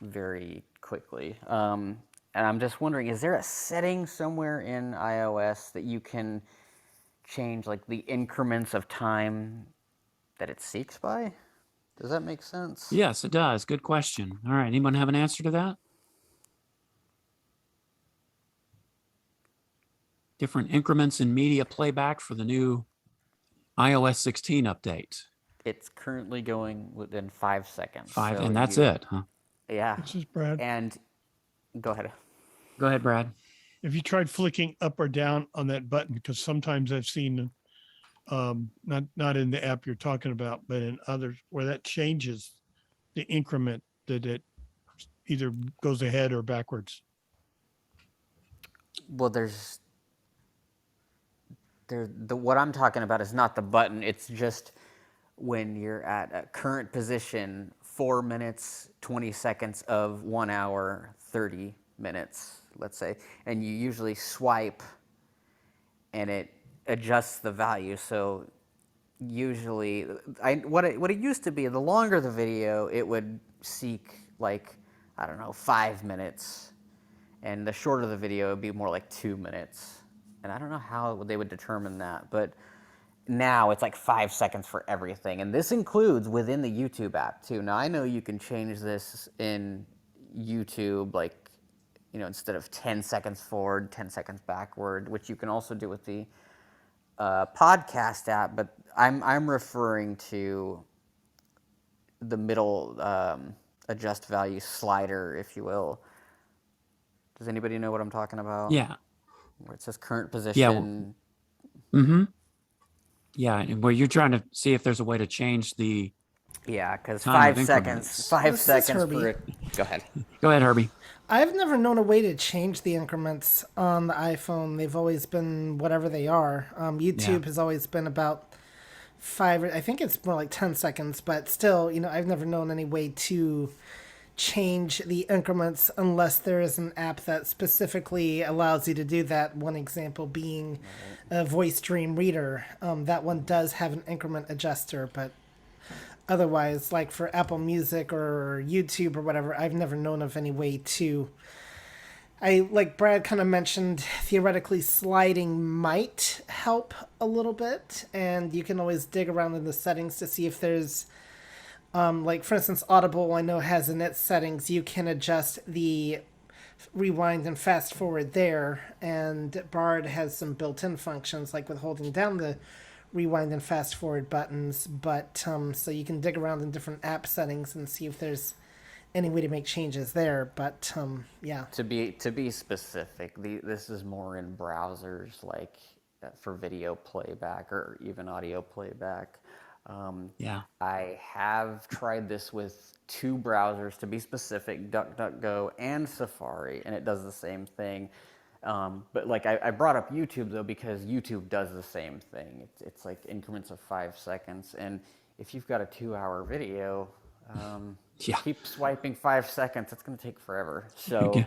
very quickly. And I'm just wondering, is there a setting somewhere in iOS that you can change like the increments of time that it seeks by? Does that make sense? Yes, it does. Good question. All right. Anyone have an answer to that? Different increments in media playback for the new iOS 16 update. It's currently going within 5 seconds. Five, so and that's it, huh? Yeah. This is Brad. And go ahead. Go ahead, Brad. If you tried flicking up or down on that button, because sometimes I've seen, not in the app you're talking about, but in others where that changes the increment that it either goes ahead or backwards. Well, what I'm talking about is not the button. It's just when you're at a current position, 4 minutes, 20 seconds of 1 hour, 30 minutes, let's say, and you usually swipe and it adjusts the value. So usually, what it used to be, the longer the video, it would seek like, 5 minutes. And the shorter the video, it would be more like 2 minutes. And I don't know how they would determine that, but now it's like 5 seconds for everything. And this includes within the YouTube app too. Now I know you can change this in YouTube, like, instead of 10 seconds forward, 10 seconds backward, which you can also do with the podcast app, but I'm referring to the middle adjust value slider, if you will. Does anybody know what I'm talking about? Yeah. Where it says current Yeah. position. Mm-hmm. Yeah, and where you're trying to see if there's a way to change the because time 5 of seconds. increments. 5 This is seconds Herbie. for it. Go ahead. Go ahead, Herbie. I've never known a way to change the increments on the iPhone. They've always been whatever they are. YouTube has always been about 5, I think it's more like 10 seconds, but still, I've never known any way to change the increments unless there is an app that specifically allows you to do that. One example being a voice dream reader. That one does have an increment adjuster, but otherwise, like for Apple Music or YouTube or whatever, I've never known of any way to. Like Brad kind of mentioned, theoretically sliding might help a little bit, and you can always dig around in the settings to see if there's like for instance, Audible I know has in its settings you can adjust the rewind and fast forward there, and Bard has some built-in functions like with holding down the rewind and fast forward buttons. But so you can dig around in different app settings and see if there's any way to make changes there. But yeah. To be specific, this is more in browsers, like for video playback or even audio playback. Yeah. I have tried this with 2 browsers, to be specific, DuckDuckGo and Safari, and it does the same thing. But like I brought up YouTube though because YouTube does the same thing. It's like increments of 5 seconds, and if you've got a 2-hour video, keep swiping 5 seconds. It's going to take forever. So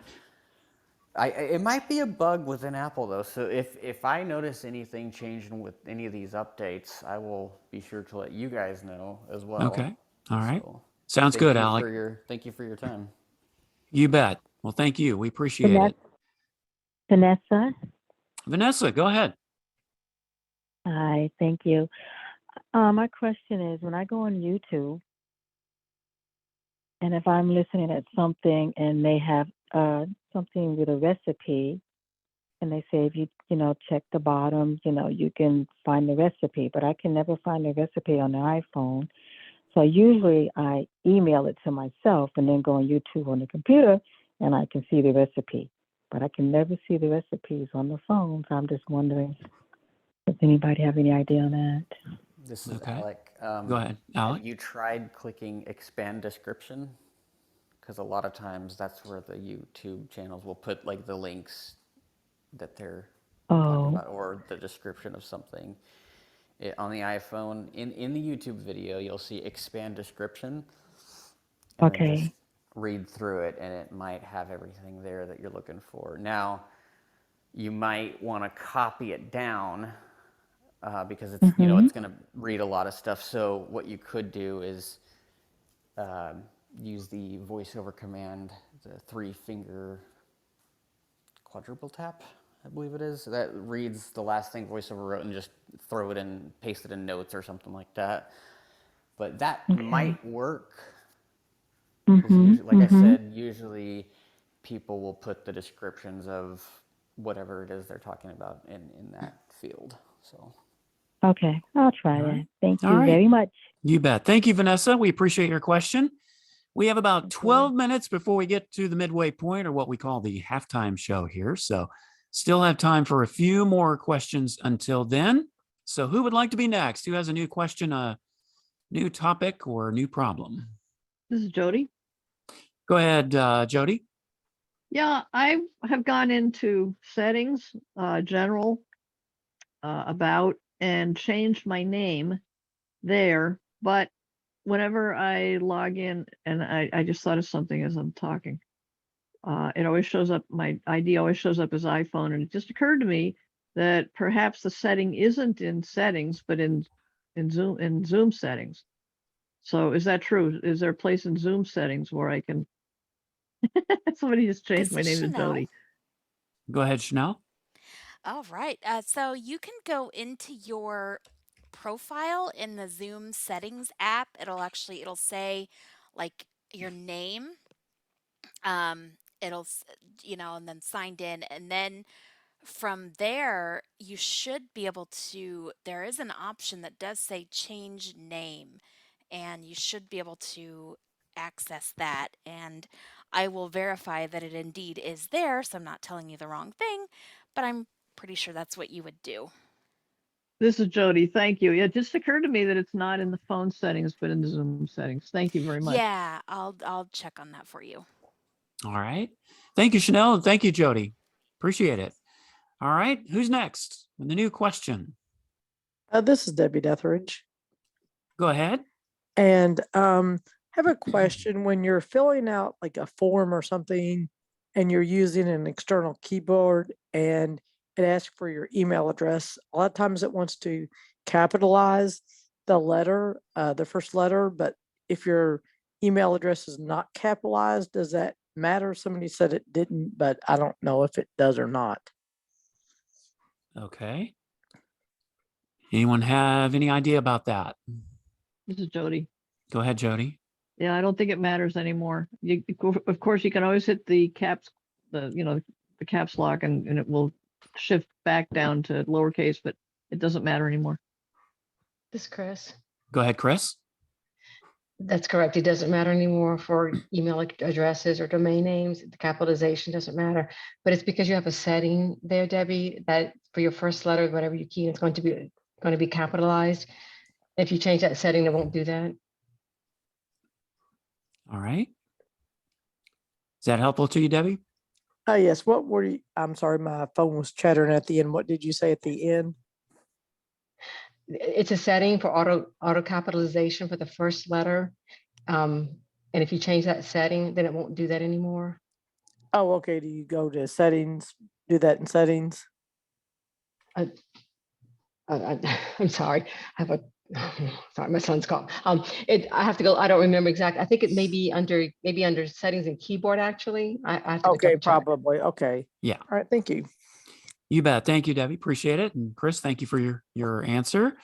it might be a bug within Apple though. So if I notice anything changing with any of these updates, I will be sure to let you guys know as well. Okay. All right. So, Sounds good, Alec. Thank you for your time. You bet. Well, thank you. We appreciate it. Vanessa, go ahead. Hi, thank you. My question is, when I go on YouTube, and if I'm listening at something and they have something with a recipe, and they say if you check the bottom, you can find the recipe, but I can never find the recipe on the iPhone. So usually I email it to myself and then go on YouTube on the computer and I can see the recipe. But I can never see the recipes on the phone. So I'm just wondering if anybody have any idea on that. This is Alec. Go ahead, Alec. Have you tried clicking expand description? Because a lot of times that's where the YouTube channels will put like the links that they're talking about or the description of something. On the iPhone, in the YouTube video, you'll see expand description. And then just read through it, and it might have everything there that you're looking for. Now, you might want to copy it down because it's it's going to read a lot of stuff. So what you could do is use the voiceover command, the 3-finger quadruple tap, I believe it is. That reads the last thing voiceover wrote and just throw it in, paste it in notes or something like that. But that might work. Usually, like I said, usually people will put the descriptions of whatever it is they're talking about in that field. So. Okay, I'll try that. Thank All you right. very much. You bet. Thank you, Vanessa. We appreciate your question. We have about 12 minutes before we get to the midway point, or what we call the halftime show here. So still have time for a few more questions until then. So who would like to be next? Who has a new question, a new topic, or a new problem? This is Jody. Go ahead, Jody. Yeah, I have gone into settings, general, about, and changed my name there. But whenever I log in, and I just thought of something as I'm talking, it always shows up, my ID always shows up as iPhone. And it just occurred to me that perhaps the setting isn't in settings, but in Zoom settings. So is that true? Is there a place in Zoom settings where I can, somebody just changed my name to Jody. Go ahead, Chanel. All right. So you can go into your profile in the Zoom settings app. It'll say like your name. It'll, and then signed in, and then from there, you should be able to, there is an option that does say change name, and you should be able to access that. And I will verify that it indeed is there, so I'm not telling you the wrong thing, but I'm pretty sure that's what you would do. This is Jody. Thank you. It just occurred to me that it's not in the phone settings, but in the Zoom settings. Thank you very much. Yeah, I'll check on that for you. All right. Thank you, Chanel. And thank you, Jody. Appreciate it. All right. Who's next with the new question? This is Debbie Deathridge. Go ahead. And have a question. When you're filling out like a form or something and you're using an external keyboard and it asks for your email address, a lot of times it wants to capitalize the letter, the first letter, but if your email address is not capitalized, does that matter? Somebody said it didn't, but I don't know if it does or not. Okay. Anyone have any idea about that? This is Jody. Go ahead, Jody. Yeah, I don't think it matters anymore. Of course, you can always hit the caps, the caps lock, and it will shift back down to lowercase, but it doesn't matter anymore. This is Chris. Go ahead, Chris. That's correct. It doesn't matter anymore for email addresses or domain names. The capitalization doesn't matter, but it's because you have a setting there, Debbie, that for your first letter, whatever you key, it's going to be capitalized. If you change that setting, it won't do that. All right. Is that helpful to you, Debbie? Yes. What were you? I'm sorry, my phone was chattering at the end. What did you say at the end? It's a setting for auto capitalization for the first letter. And if you change that setting, then it won't do that anymore. Oh, okay. Do you go to settings, do that in settings? I'm sorry. Sorry, my son's called. I have to go. I don't remember exactly. I think it may be under settings and keyboard, actually. I have to Okay, double check. probably. Okay. Yeah. All right. Thank you. You bet. Thank you, Debbie. Appreciate it. And Chris, thank you for your answer.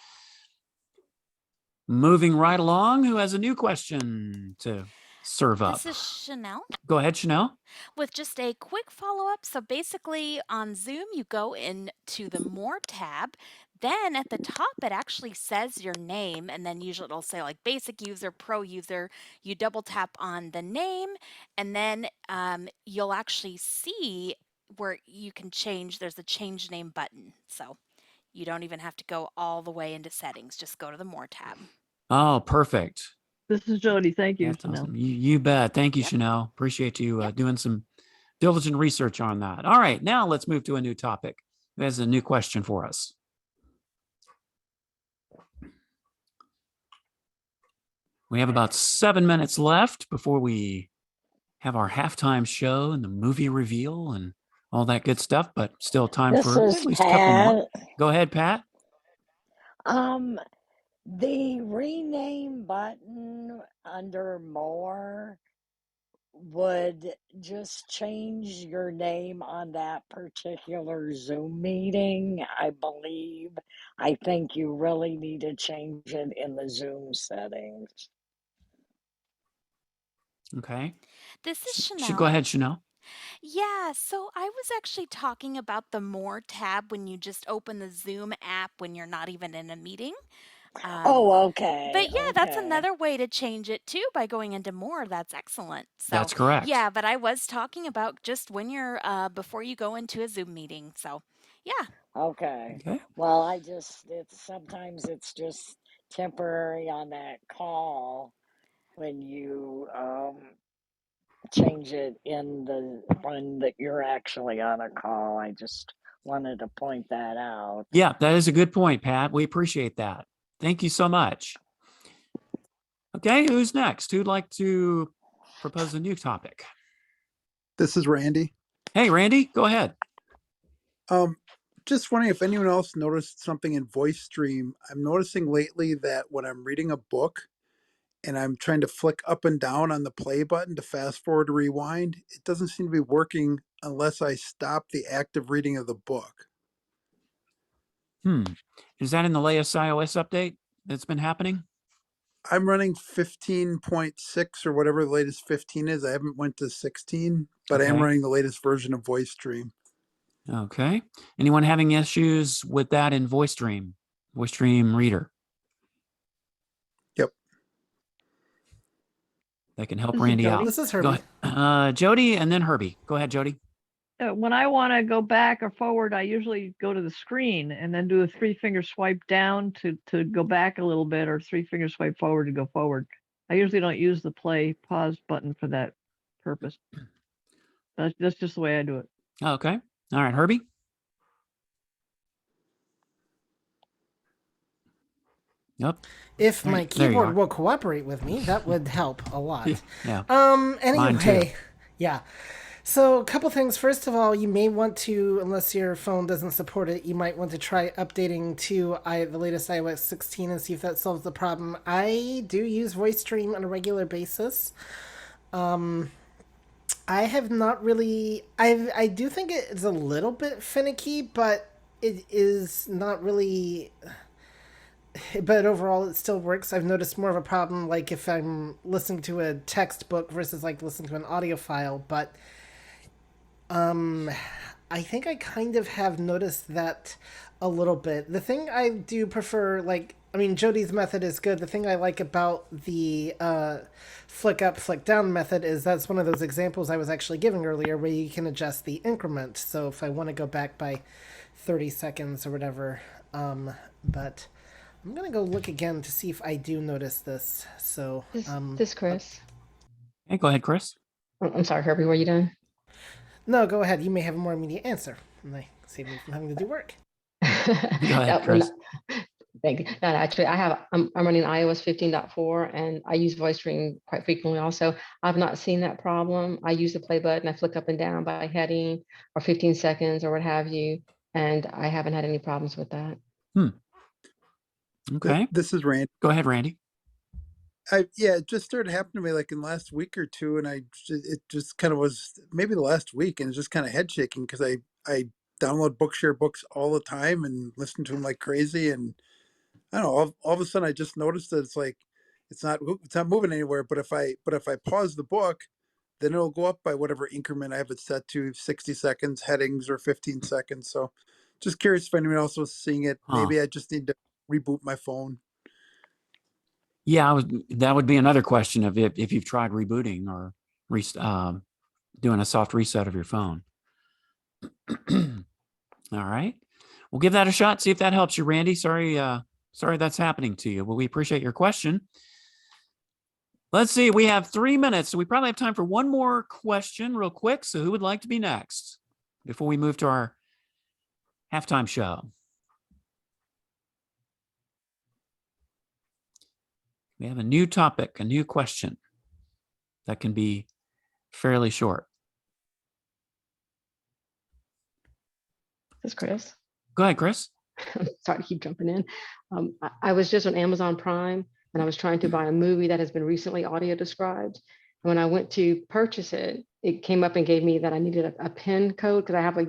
Moving right along, who has a new question to serve up? This is Chanel. Go ahead, Chanel. With just a quick follow-up. So basically on Zoom, you go into the More tab. Then at the top, it actually says your name, and then usually it'll say like basic user, pro user. You double tap on the name, and then you'll actually see where you can change. There's a change name button. So you don't even have to go all the way into settings. Just go to the More tab. Oh, perfect. This is Jody. Thank you, That's Chanel. awesome. You bet. Thank you, Chanel. Appreciate you doing some diligent research on that. All right, now let's move to a new topic. Who has a new question for us? We have about 7 minutes left before we have our halftime show and the movie reveal and all that good stuff, but still time This for is at least a couple more. Pat. Go ahead, Pat. The rename button under more would just change your name on that particular Zoom meeting, I believe. I think you really need to change it in the Zoom settings. Okay. This is Chanel. Go ahead, Chanel. Yeah, so I was actually talking about the More tab when you just open the Zoom app when you're not even in a meeting. Okay. But yeah, that's another way to change it too by going into More. That's excellent. So That's correct. yeah, but I was talking about just when you're before you go into a Zoom meeting. So yeah. Okay. Well, sometimes it's just temporary on that call when you change it in the one that you're actually on a call. I just wanted to point that out. Yeah, that is a good point, Pat. We appreciate that. Thank you so much. Okay, who's next? Who'd like to propose a new topic? This is Randy. Hey, Randy, go ahead. Just wondering if anyone else noticed something in Voice Stream. I'm noticing lately that when I'm reading a book and I'm trying to flick up and down on the play button to fast forward or rewind, it doesn't seem to be working unless I stop the active reading of the book. Is that in the latest iOS update that's been happening? I'm running 15.6 or whatever the latest 15 is. I haven't went to 16, but I am Okay. running the latest version of Voice Stream. Okay. Anyone having issues with that in VoiceStream Reader? Yep. That can help This is Randy out. Jody. This is Go Herbie. ahead. Jody and then Herbie. Go ahead, Jody. When I want to go back or forward, I usually go to the screen and then do a 3-finger swipe down to go back a little bit, or 3-finger swipe forward to go forward. I usually don't use the play pause button for that purpose. That's just the way I do it. Okay. All right, Herbie. Yep. If There- my there you keyboard are. will cooperate with me, that would help a lot. Yeah. Mine too. Anyway, yeah. So a couple things. First of all, you may want to, unless your phone doesn't support it, you might want to try updating to the latest iOS 16 and see if that solves the problem. I do use VoiceStream on a regular basis. I have not really. I do think it is a little bit finicky, but it is not really. But overall, it still works. I've noticed more of a problem, like if I'm listening to a textbook versus like listening to an audio file. But I think I kind of have noticed that a little bit. The thing I do prefer, Jody's method is good. The thing I like about the flick up, flick down method is that's one of those examples I was actually giving earlier where you can adjust the increment. So if I want to go back by 30 seconds or whatever. But I'm going to go look again to see if I do notice this. So, This Chris. Hey, go ahead, Chris. I'm sorry, Herbie, were you done? No, go ahead. You may have a more immediate answer. And I save me from having to do work. Go ahead, Yeah, Chris. Thank you. No, actually, I'm running iOS 15.4 and I use VoiceStream quite frequently also. I've not seen that problem. I use the play button. I flick up and down by heading or 15 seconds or what have you. And I haven't had any problems with that. Okay. This is Randy. Go ahead, Randy. It just started happening to me like in the last week or two, and it just kind of was maybe the last week, and it's just kind of head shaking because I download Bookshare books all the time and listen to them like crazy, and I don't know. All of a sudden, I just noticed that it's like it's not moving anywhere. But if I pause the book, then it'll go up by whatever increment I have it set to, 60 seconds headings or 15 seconds. So, just curious if anyone else was seeing it. Maybe I just need to reboot my phone. Yeah, that would be another question of if you've tried rebooting or doing a soft reset of your phone. All right. We'll give that a shot. See if that helps you, Randy. Sorry that's happening to you. Well, we appreciate your question. Let's see. We have 3 minutes, so we probably have time for one more question real quick. So who would like to be next before we move to our halftime show? We have a new topic, a new question that can be fairly short. This is Chris. Go ahead, Chris. I'm sorry to keep jumping in. I was just on Amazon Prime and I was trying to buy a movie that has been recently audio described. And when I went to purchase it, it came up and gave me that I needed a PIN code because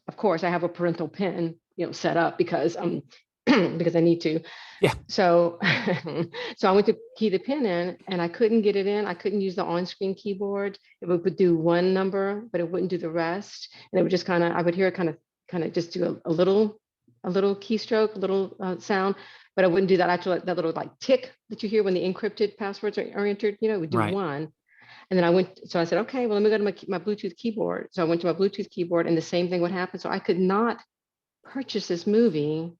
of course, I have a parental PIN, set up because because I need to. Yeah. So, so I went to key the PIN in and I couldn't get it in. I couldn't use the on-screen keyboard. It would do one number, but it wouldn't do the rest. And it would just I would hear it kind of just do a little keystroke, a little sound, but I wouldn't do that actual that little like tick that you hear when the encrypted passwords are entered. It would do one. And then so I said, okay, well, let me go to my Bluetooth keyboard. So I went to my Bluetooth keyboard and the same thing would happen. So I could not purchase this movie.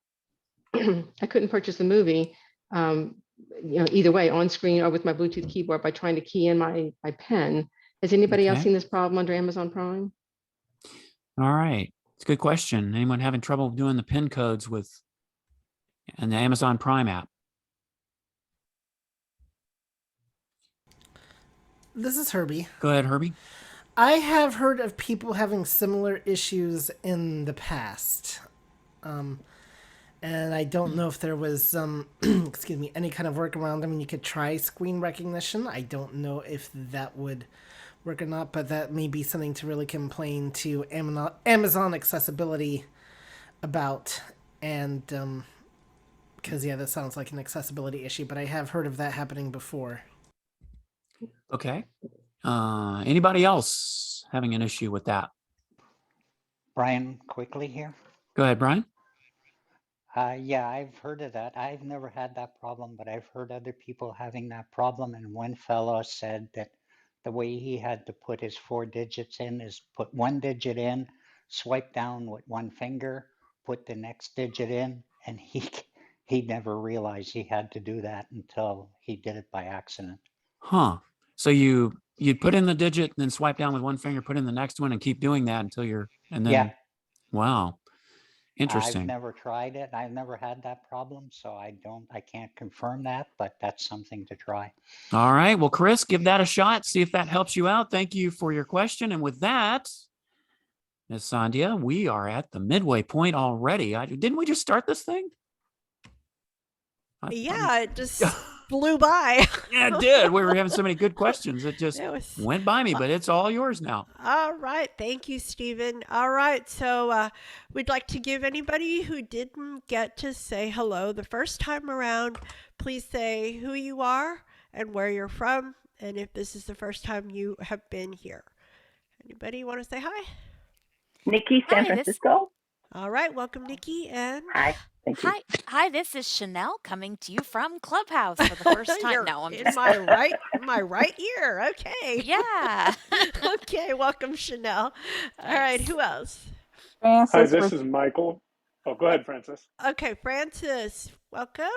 I couldn't purchase the movie, either way, on screen or with my Bluetooth keyboard by trying to key in my pen. Has anybody else seen this problem under Amazon Prime? All right. It's a good question. Anyone having trouble doing the PIN codes and the Amazon Prime app? This is Herbie. Go ahead, Herbie. I have heard of people having similar issues in the past. And I don't know if there was, excuse me, any kind of workaround. I mean, you could try screen recognition. I don't know if that would work or not, but that may be something to really complain to Amazon accessibility about. And, because, yeah, that sounds like an accessibility issue, but I have heard of that happening before. Okay. Anybody else having an issue with that? Brian quickly here. Go ahead, Brian. Yeah, I've heard of that. I've never had that problem, but I've heard other people having that problem. And one fellow said that the way he had to put his 4 digits in is put 1 digit in, swipe down with 1 finger, put the next digit in, and he never realized he had to do that until he did it by accident. Huh. So you'd put in the digit and then swipe down with 1 finger, put in the next one and keep doing that until and then, Yeah. Wow. Interesting. I've never tried it. I've never had that problem, so I can't confirm that, but that's something to try. All right. Well, Chris, give that a shot. See if that helps you out. Thank you for your question. And with that, Ms. Sandhya, we are at the midway point already. Didn't we just start this thing? Yeah, it just flew by. Yeah, it did. We were having so many good questions. It just went by me, but it's all yours now. All right. Thank you, Stephen. All right. So we'd like to give anybody who didn't get to say hello the first time around, please say who you are and where you're from, and if this is the first time you have been here. Anybody want to say hi? Nikki, San Francisco. All right. Welcome, Nikki. And hi. Thank you. Hi, this is Chanel coming to you from Clubhouse for the first time. No, I'm in just my right ear. Okay. Yeah. Okay, welcome, Chanel. All right, who else? Hi, Francis. this is Michael. Oh, go ahead, Francis. Okay, Francis, welcome.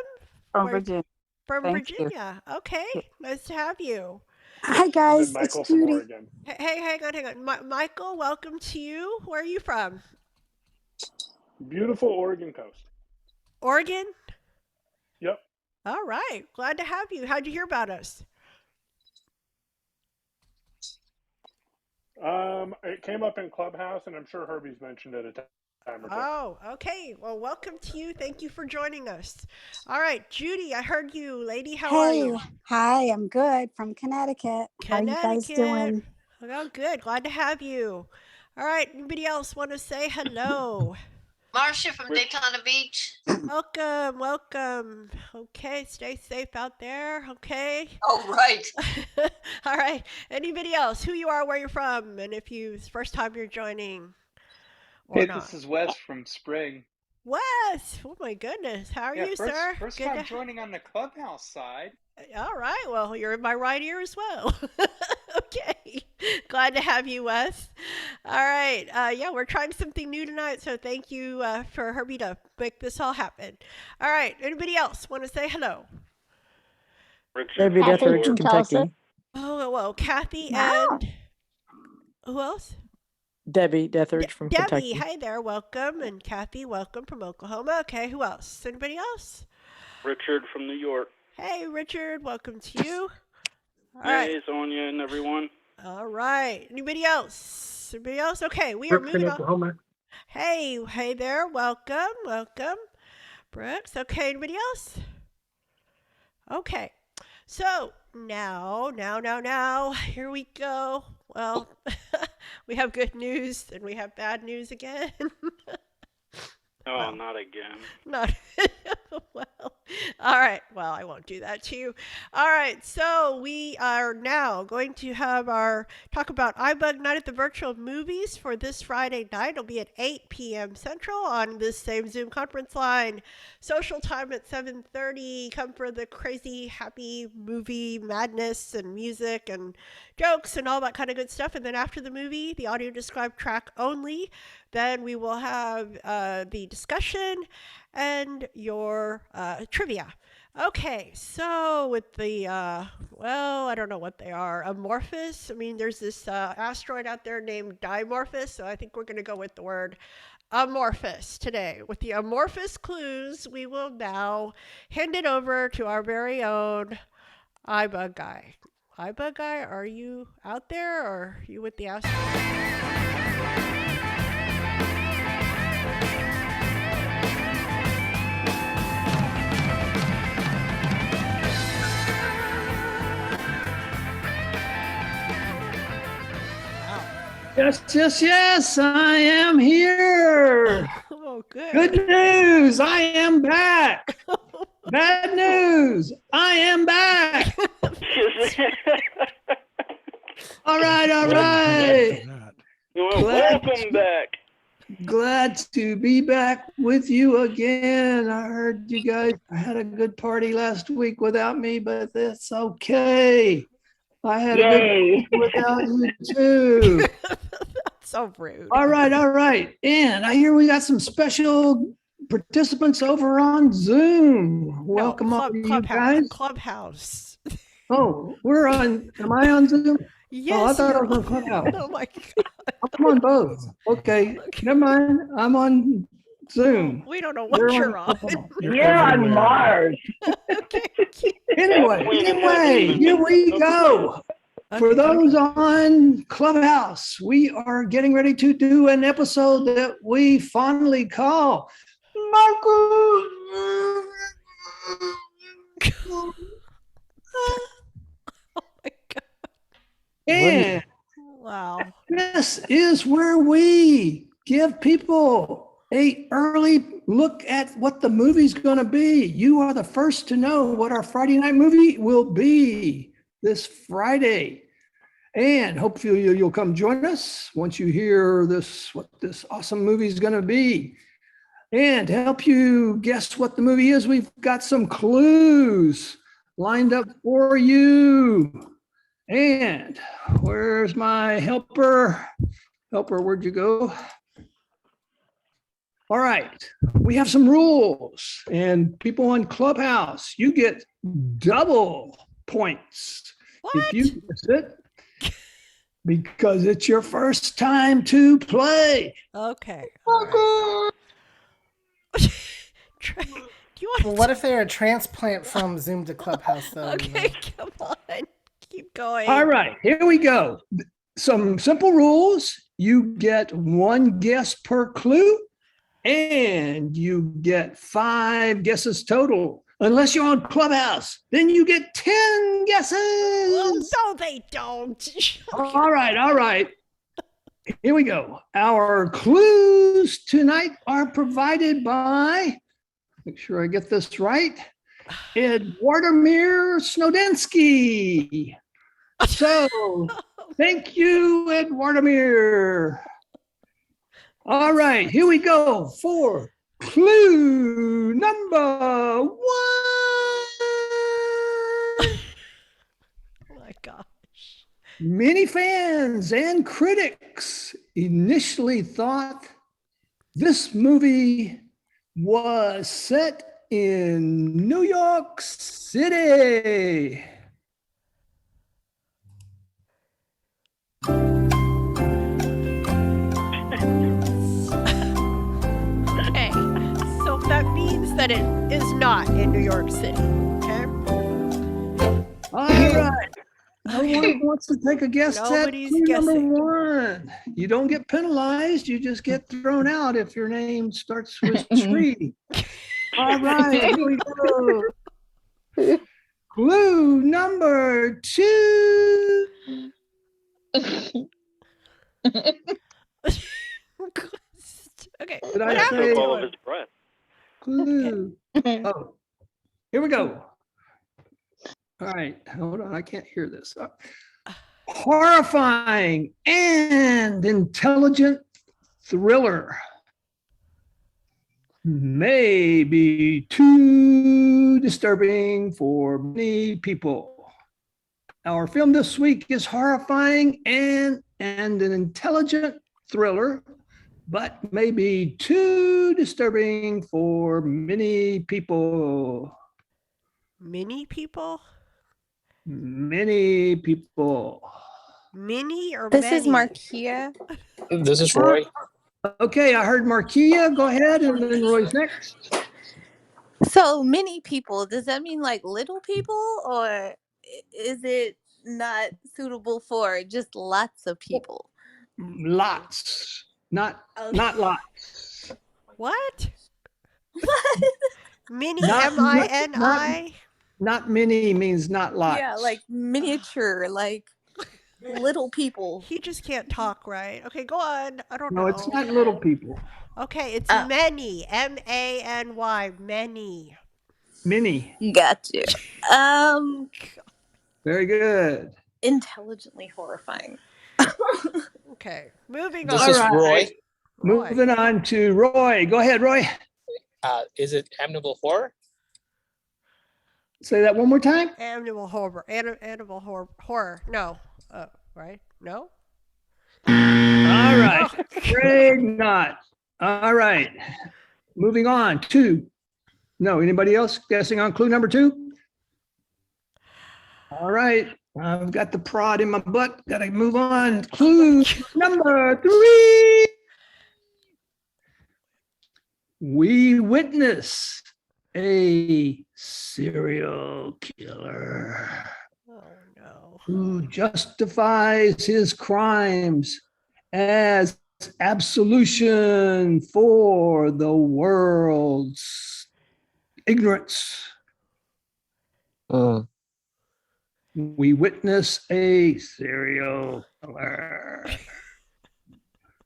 From Virginia. From Thank you. Virginia. Okay, nice to have you. And Hi then guys, Michael it's from Judy. Oregon. Hey, hang on. Michael, welcome to you. Where are you from? Beautiful Oregon coast. Oregon? Yep. All right, glad to have you. How'd you hear about us? It came up in Clubhouse, and I'm sure Herbie's mentioned it a time or two. Oh, okay. Well, welcome to you. Thank you for joining us. All right, Judy, I heard you. Lady, how are you? Hi, I'm good from Connecticut. How are you guys doing? Oh, good. Glad to have you. All right, anybody else want to say hello? Marcia from Daytona Beach. Welcome. Okay, stay safe out there. Okay. Oh, right. All right. Anybody else? Who you are, where you're from, and if it's first time you're joining or Hey, not. this is Wes from Spring. Wes! Oh my goodness. How are you, sir? First Good time joining on the Clubhouse side. All right. Well, you're in my right ear as well. Okay. Glad to have you, Wes. All right. Yeah, we're trying something new tonight, so thank you for Herbie to make this all happen. All right. Anybody else want to say hello? Debbie Deathridge, Kentucky. Oh, well, Kathy and who else? Debbie Deathridge from Debbie, Kentucky. hi there. Welcome. And Kathy, welcome from Oklahoma. Okay, who else? Anybody else? Richard from New York. Hey, Richard. Welcome to you. All Hey, right. Sonia and everyone. All right. Anybody else? Anybody else? Okay, we are Brooke moving from on. Oklahoma. Hey there. Welcome. Brooks. Okay, anybody else? Okay. So now, here we go. Well, we have good news and we have bad news again. Oh, not again. Not well. All right. Well, I won't do that to you. All right. So we are now going to have our talk about iBUG Night at the Virtual Movies for this Friday night. It'll be at 8 p.m. Central on this same Zoom conference line. Social time at 7:30. Come for the crazy, happy movie madness and music and jokes and all that kind of good stuff. And then after the movie, the audio described track only. Then we will have the discussion and your trivia. Okay, so with the, well, I don't know what they are. Amorphous? I mean, there's this asteroid out there named Dimorphos, so I think we're going to go with the word amorphous today. With the amorphous clues, we will now hand it over to our very own iBUG guy. iBUG guy, are you out there or are you with the asteroid? Yes, I am here. Oh, good. Good news, I am back. Bad news, I am back. All right. Well, welcome back. glad to be back with you again. I heard you guys had a good party last week without me, but that's okay. I had a good Yay. party without you too. So rude. All right. And I hear we got some special participants over on Zoom. Welcome all you guys. Clubhouse. Oh, am I on Zoom? Yes, oh, I thought I was on Clubhouse. Oh my God. I'm on both. Okay. Never mind. I'm on Zoom. We don't know what you're on. You're on Mars. Anyway, here we go. For those on Clubhouse, we are getting ready to do an episode that we fondly call Marco. And wow, this is where we give people an early look at what the movie's going to be. You are the first to know what our Friday night movie will be this Friday. And hopefully you'll come join us once you hear what this awesome movie is going to be. And to help you guess what the movie is, we've got some clues lined up for you. And where's my helper? Helper, where'd you go? All right, we have some rules. And people on Clubhouse, you get double points. What? If you guess it, because it's your first time to play. Okay. Well, what if they're a transplant from Zoom to Clubhouse, though? Okay, come on. Keep going. All right, here we go. Some simple rules. You get one guess per clue, and you get 5 guesses total. Unless you're on Clubhouse, then you get 10 guesses. Well, no, they don't. All right. Here we go. Our clues tonight are provided by, make sure I get this right, Edwardimir Snowdensky. So, thank you, Edwardimir. All right, here we go for clue number 1. Oh my gosh. Many fans and critics initially thought this movie was set in New York City. Okay, so that means that it is not in New York City. Okay. All right. No one wants to take a guess at Nobody's clue guessing. number 1. You don't get penalized. You just get thrown out if your name starts with tree. All right, here we go. Clue number 2. Okay. Did I Took say all of his breath. clue? Oh, here we go. All right, hold on. I can't hear this. Horrifying and intelligent thriller. May be too disturbing for many people. Our film this week is horrifying and an intelligent thriller, but may be too disturbing for many people. Many people? Many people. Mini or This many? is Markia. This is Roy. Okay, I heard Markia. Go ahead, and then Roy's next. So many people, does that mean like little people, or is it not suitable for just lots of people? Lots, not lots. What? What? Mini, Not- M-I-N-I? Not many means not lots. Yeah, like miniature, like little people. He just can't talk right. Okay, go on. I don't know. No, it's not little people. Okay, it's many. M-A-N-Y. Many. Many. Gotcha. Very good. Intelligently horrifying. Okay, moving This on. is Roy. Moving on to Roy. Go ahead, Roy. Is it Amityville Horror? Say that one more time. Animal horror. Animal horror. No. Right? No? All right. Afraid not. All right. Moving on to, no, anybody else guessing on clue number 2? All right. I've got the prod in my butt. Got to move on. Clue number 3. We witness a serial killer who justifies his crimes as absolution for the world's ignorance. We witness a serial killer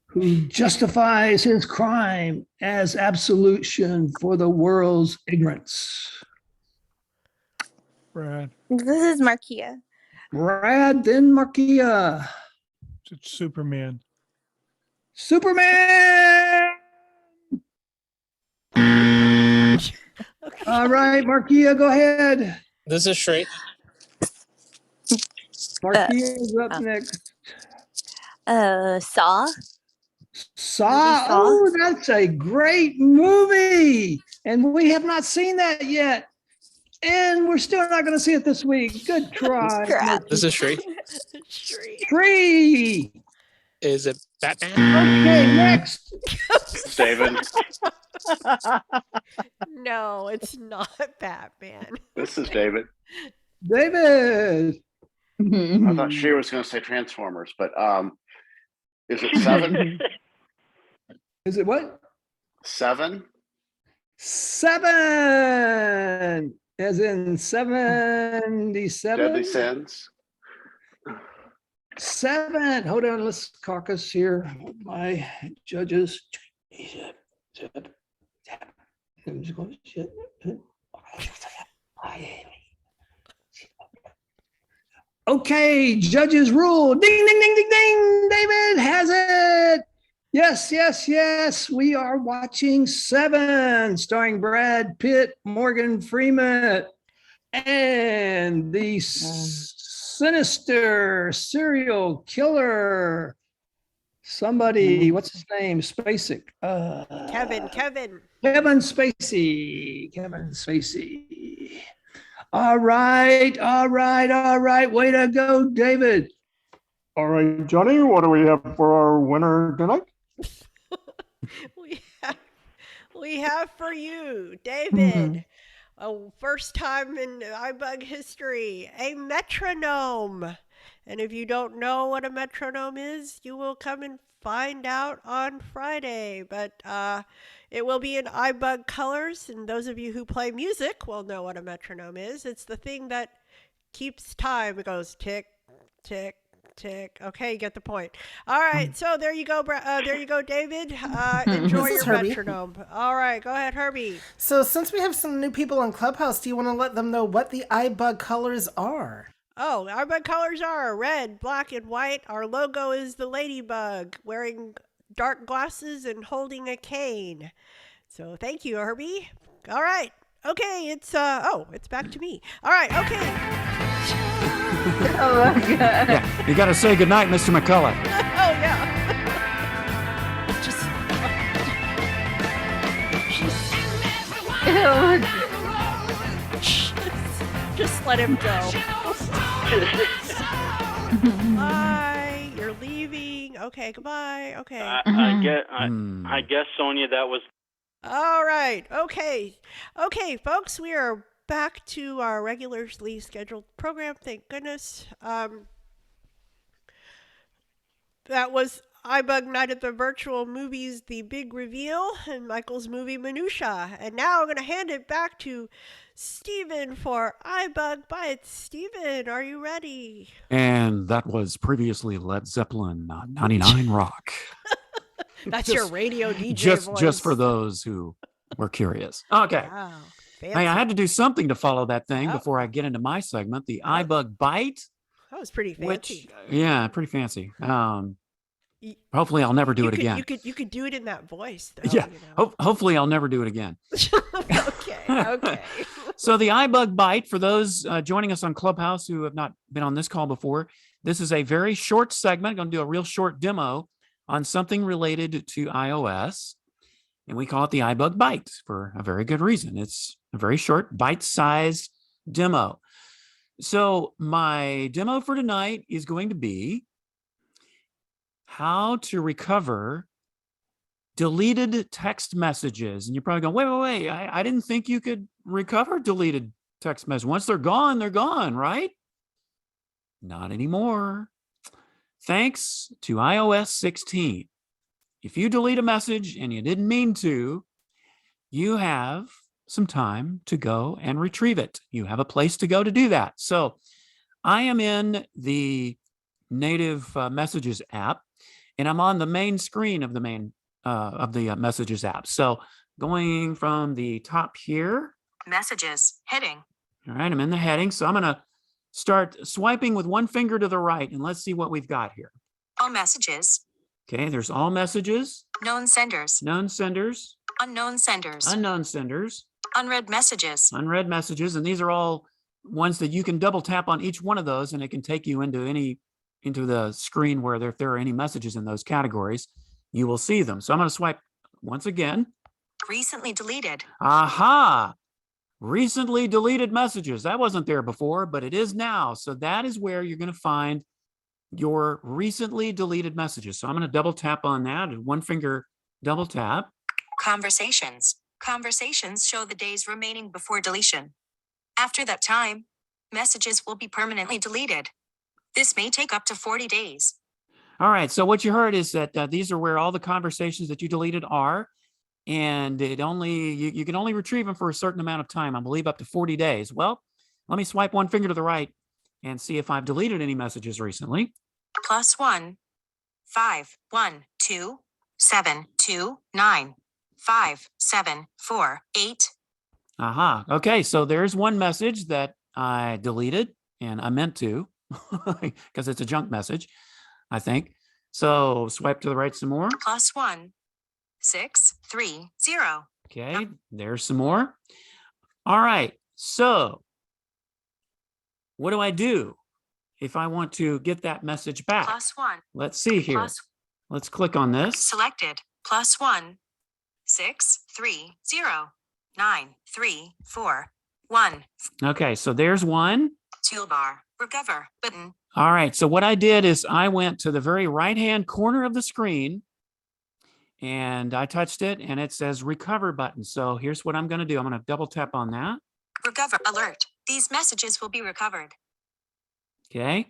who justifies his crime as absolution for the world's ignorance. Brad. This is Markia. Brad, then Markia. It's Superman. Superman! All right, Markia, go ahead. This is Shrey. Markia's up next. Saw. Saw. Oh, that's a great movie. And we have not seen that yet. And we're still not going to see it this week. Good try. This is Shrey. Tree. Is it Batman? Okay, next. David. No, it's not Batman. This is David. David. I thought she was going to say Transformers, but is it 7? Is it what? 7? 7. As in 77. Deadly Sins. 7. Hold on, let's caucus here. My judges. Okay, judges rule. Ding, ding, ding, ding, ding. David has it. Yes, yes, yes. We are watching 7, starring Brad Pitt, Morgan Freeman, and the sinister serial killer. Somebody, what's his name? Spacek. Kevin. Kevin Spacey. Kevin Spacey. All right. Way to go, David. All right, Johnny, what do we have for our winner tonight? we have for you, David, a first time in iBUG history, a metronome. And if you don't know what a metronome is, you will come and find out on Friday. But it will be in iBUG colors, and those of you who play music will know what a metronome is. It's the thing that keeps time. It goes tick, tick, tick. Okay, you get the point. All right, so there you go, David. Enjoy your Herbie. metronome. All right, go ahead, Herbie. So since we have some new people in Clubhouse, do you want to let them know what the iBUG colors are? Oh, our bug colors are red, black, and white. Our logo is the ladybug wearing dark glasses and holding a cane. So thank you, Herbie. All right. Okay, it's back to me. All right, okay. Oh my god. Yeah, you got to say goodnight, Mr. McCullough. Oh yeah. Just let him go. Bye. You're leaving. Okay, goodbye. Okay. I guess, Sonia, that was. All right. Okay. Okay, folks, we are back to our regularly scheduled program. Thank goodness. That was iBUG Night at the Virtual Movies, The Big Reveal, and Michael's Movie Minutia. And now I'm going to hand it back to Stephen for iBUG Bites. Stephen, are you ready? And that was previously Led Zeppelin, 99 Rock. That's your radio DJ Just voice. for those who were curious. Okay. Wow. Hey, I had to do something to follow that thing Oh. before I get into my segment, the iBUG Bite. That was pretty fancy. Yeah, pretty fancy. Hopefully I'll never do it again. You could do it in that voice, though. Yeah. You know? Hopefully I'll never do it again. Okay. So the iBUG Bite, for those joining us on Clubhouse who have not been on this call before, this is a very short segment. I'm going to do a real short demo on something related to iOS. And we call it the iBUG Bite for a very good reason. It's a very short, bite-sized demo. So my demo for tonight is going to be how to recover deleted text messages. And you're probably going, wait. I didn't think you could recover deleted text messages. Once they're gone, right? Not anymore. Thanks to iOS 16. If you delete a message and you didn't mean to, you have some time to go and retrieve it. You have a place to go to do that. So I am in the native Messages app, and I'm on the main screen of the Messages app. So going from the top here. Messages, heading. All right, I'm in the heading. So I'm going to start swiping with one finger to the right, and let's see what we've got here. All messages. Okay, there's all messages. Known senders. Known senders. Unknown senders. Unknown senders. Unread messages. Unread messages. And these are all ones that you can double tap on each one of those, and it can take you into the screen where if there are any messages in those categories, you will see them. So I'm going to swipe once again. Recently deleted. Aha! Recently deleted messages. That wasn't there before, but it is now. So that is where you're going to find your recently deleted messages. So I'm going to double tap on that. One finger double tap. Conversations. Conversations show the days remaining before deletion. After that time, messages will be permanently deleted. This may take up to 40 days. All right. So what you heard is that these are where all the conversations that you deleted are. And you can only retrieve them for a certain amount of time, I believe up to 40 days. Well, let me swipe one finger to the right and see if I've deleted any messages recently. +1 5 1 2 7 2 9 5 7 4 8. Aha. Okay. So there's one message that I deleted, and I meant to because it's a junk message, I think. So swipe to the right some more. +1 6 3 0. Okay. There's some more. All right. So what do I do if I want to get that message back? +1. Let's see here. Let's click on this. Selected. +1 6 3 0 9 3 4 1. Okay, so there's one. Toolbar. Recover button. All right, so what I did is I went to the very right-hand corner of the screen and I touched it and it says recover button. So here's what I'm going to do. I'm going to double tap on that. Recover alert. These messages will be recovered. Okay.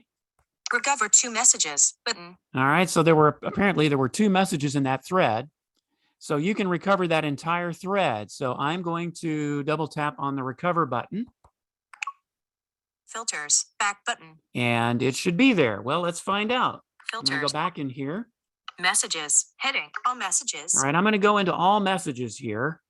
Recover 2 messages button. All right, so there were 2 messages in that thread. So you can recover that entire thread. So I'm going to double tap on the recover button. Filters, back button. And it should be there. Well, let's find out. Filters. I'm going to go back in here. Messages, heading, all messages. All right, I'm going to go into all messages here.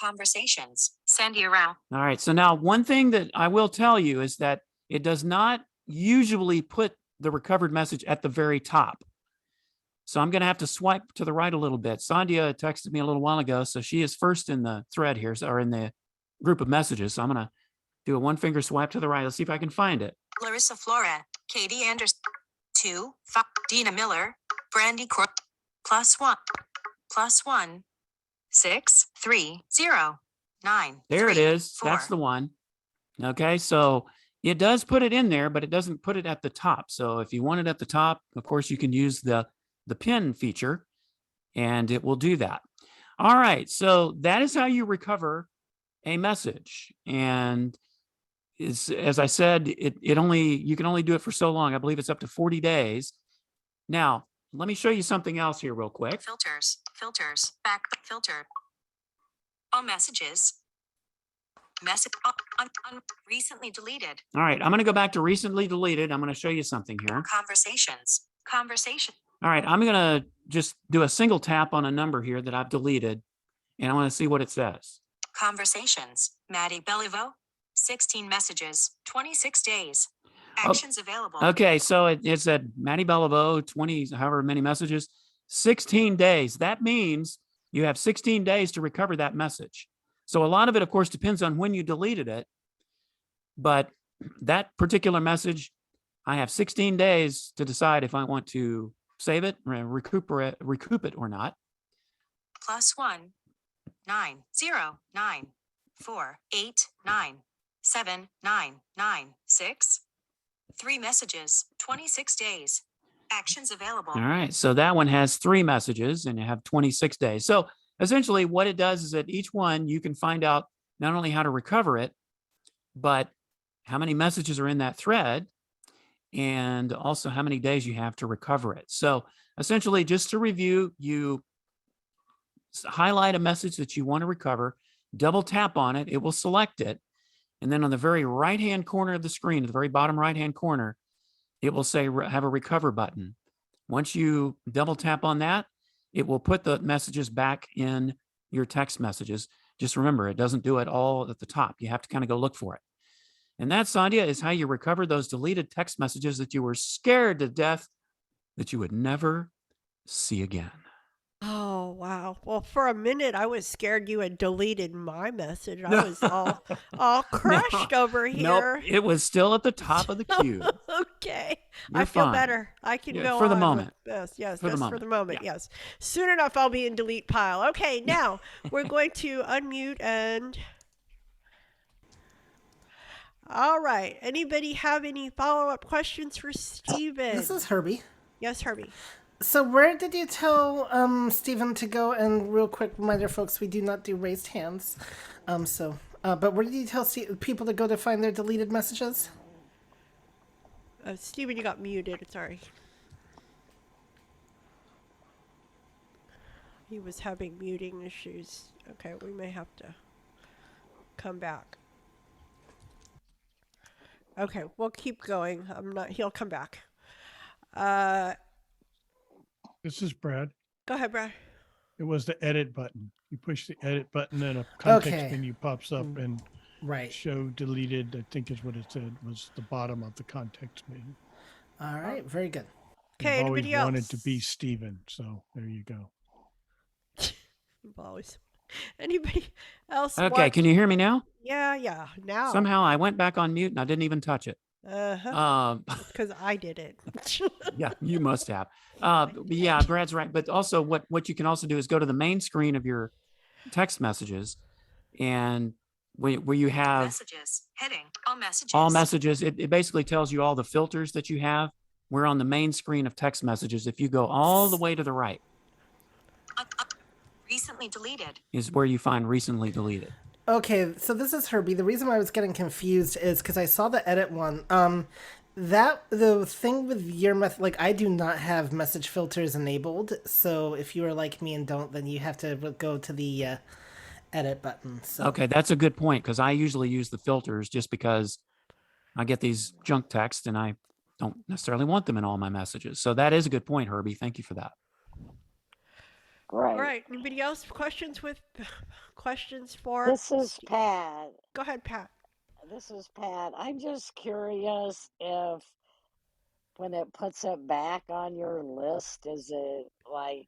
Conversations, sandhya Rao. All right, so now one thing that I will tell you is that it does not usually put the recovered message at the very top. So I'm going to have to swipe to the right a little bit. Sandhya texted me a little while ago, so she is first in the thread here, or in the group of messages. So I'm going to do a one finger swipe to the right. Let's see if I can find it. Larissa Flora, Katie Anderson, 2 5, Dina Miller, Brandy Court, +1 6 3 0 9. There 3, it is. 4. That's the one. Okay, so it does put it in there, but it doesn't put it at the top. So if you want it at the top, of course, you can use the pin feature and it will do that. All right, so that is how you recover a message. And as I said, you can only do it for so long. I believe it's up to 40 days. Now, let me show you something else here real quick. Filters, back filter. All messages. Message recently deleted. All right, I'm going to go back to recently deleted. I'm going to show you something here. Conversation. All right, I'm going to just do a single tap on a number here that I've deleted, and I want to see what it says. Conversations, Maddie Bellivo, 16 messages, 26 days. Actions available. Okay, so it said Maddie Bellavo, 20, however many messages, 16 days. That means you have 16 days to recover that message. So a lot of it, of course, depends on when you deleted it. But that particular message, I have 16 days to decide if I want to save it, recoup it or not. +1 9 0 9 4 8 9 7 9 9 6 3 messages, 26 days. Actions available. All right, so that one has 3 messages and you have 26 days. So essentially what it does is that each one you can find out not only how to recover it, but how many messages are in that thread and also how many days you have to recover it. So essentially, just to review, you highlight a message that you want to recover, double tap on it, it will select it. And then on the very right-hand corner of the screen, at the very bottom right-hand corner, it will say have a recover button. Once you double tap on that, it will put the messages back in your text messages. Just remember, it doesn't do it all at the top. You have to kind of go look for it. And that, Sandhya, is how you recover those deleted text messages that you were scared to death that you would never see again. Oh, wow. Well, for a minute, I was scared you had deleted my message. I was all crushed over here. Nope, it was still at the top of the queue. Okay. You're I feel fine. better. I can go for the on moment. with this. Yes, For the just for the moment. Yeah. Yes. Soon enough, I'll be in delete pile. Okay, now we're going to unmute and... All right. Anybody have any follow-up questions for Steven? This is Herbie. Yes, Herbie. So where did you tell Stephen to go? And real quick reminder, folks, we do not do raised hands. But where did you tell people to go to find their deleted messages? Steven, you got muted. Sorry. He was having muting issues. Okay, we may have to come back. Okay, we'll keep going. He'll come back. This is Brad. Go ahead, Brad. It was the edit button. You push the edit button and a context Okay. menu pops up and Right. show deleted, I think is what it said, was the bottom of the context menu. All right, very good. Okay, I've always anybody else? wanted to be Steven, so there you go. Always. Anybody else? Okay, can you hear me now? Yeah. Now. Somehow I went back on mute and I didn't even touch it. Because I did it. Yeah, you must have. Yeah, Brad's right. But also what you can also do is go to the main screen of your text messages and where you have Messages. Heading. All messages. all messages, it basically tells you all the filters that you have. We're on the main screen of text messages. If you go all the way to the right Recently deleted. is where you find recently deleted. Okay, so this is Herbie. The reason why I was getting confused is because I saw the edit one. The thing with your method, like I do not have message filters enabled. So if you are like me and don't, then you have to go to the edit button. So. Okay, that's a good point because I usually use the filters just because I get these junk texts and I don't necessarily want them in all my messages. So that is a good point, Herbie. Thank you for that. Right. All right. Anybody else? Questions for? This is Pat. Go ahead, Pat. This is Pat. I'm just curious if when it puts it back on your list, is it like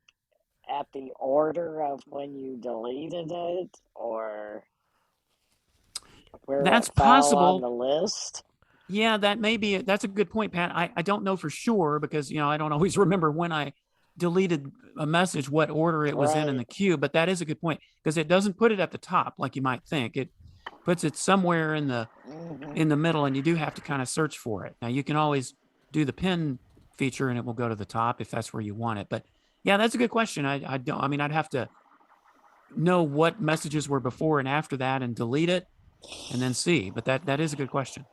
at the order of when you deleted it or where That's it fell possible. on the list? Yeah, that's a good point, Pat. I don't know for sure because, I don't always remember when I deleted a message, what order it was in the queue, but that is a good point because it doesn't put it at the top like you might think. It puts it somewhere in the middle and you do have to kind of search for it. Now you can always do the pin feature and it will go to the top if that's where you want it. But yeah, that's a good question. I'd have to know what messages were before and after that and delete it and then see, but that is a good question.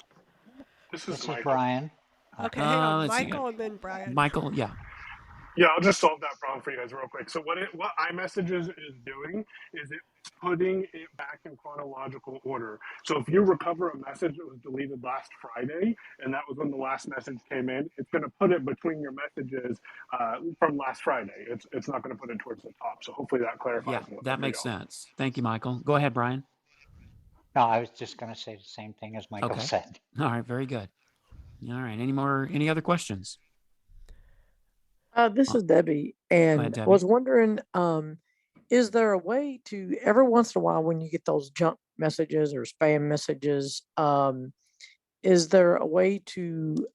This is Brian. Okay, hang on. let's see. Michael and then Brian. Michael, yeah. Yeah, I'll just solve that problem for you guys real quick. So what iMessages is doing is it's putting it back in chronological order. So if you recover a message that was deleted last Friday, and that was when the last message came in, it's going to put it between your messages from last Friday. It's not going to put it towards the top. So hopefully that clarifies. Yeah, that makes sense. Thank you, Michael. Go ahead, Brian. No, I was just going to say the same thing as Michael Okay. said. All right, very good. All right. Any other questions? This is Debbie, ahead, and I Debbie. was wondering, is there a way to every once in a while when you get those junk messages or spam messages, is there a way to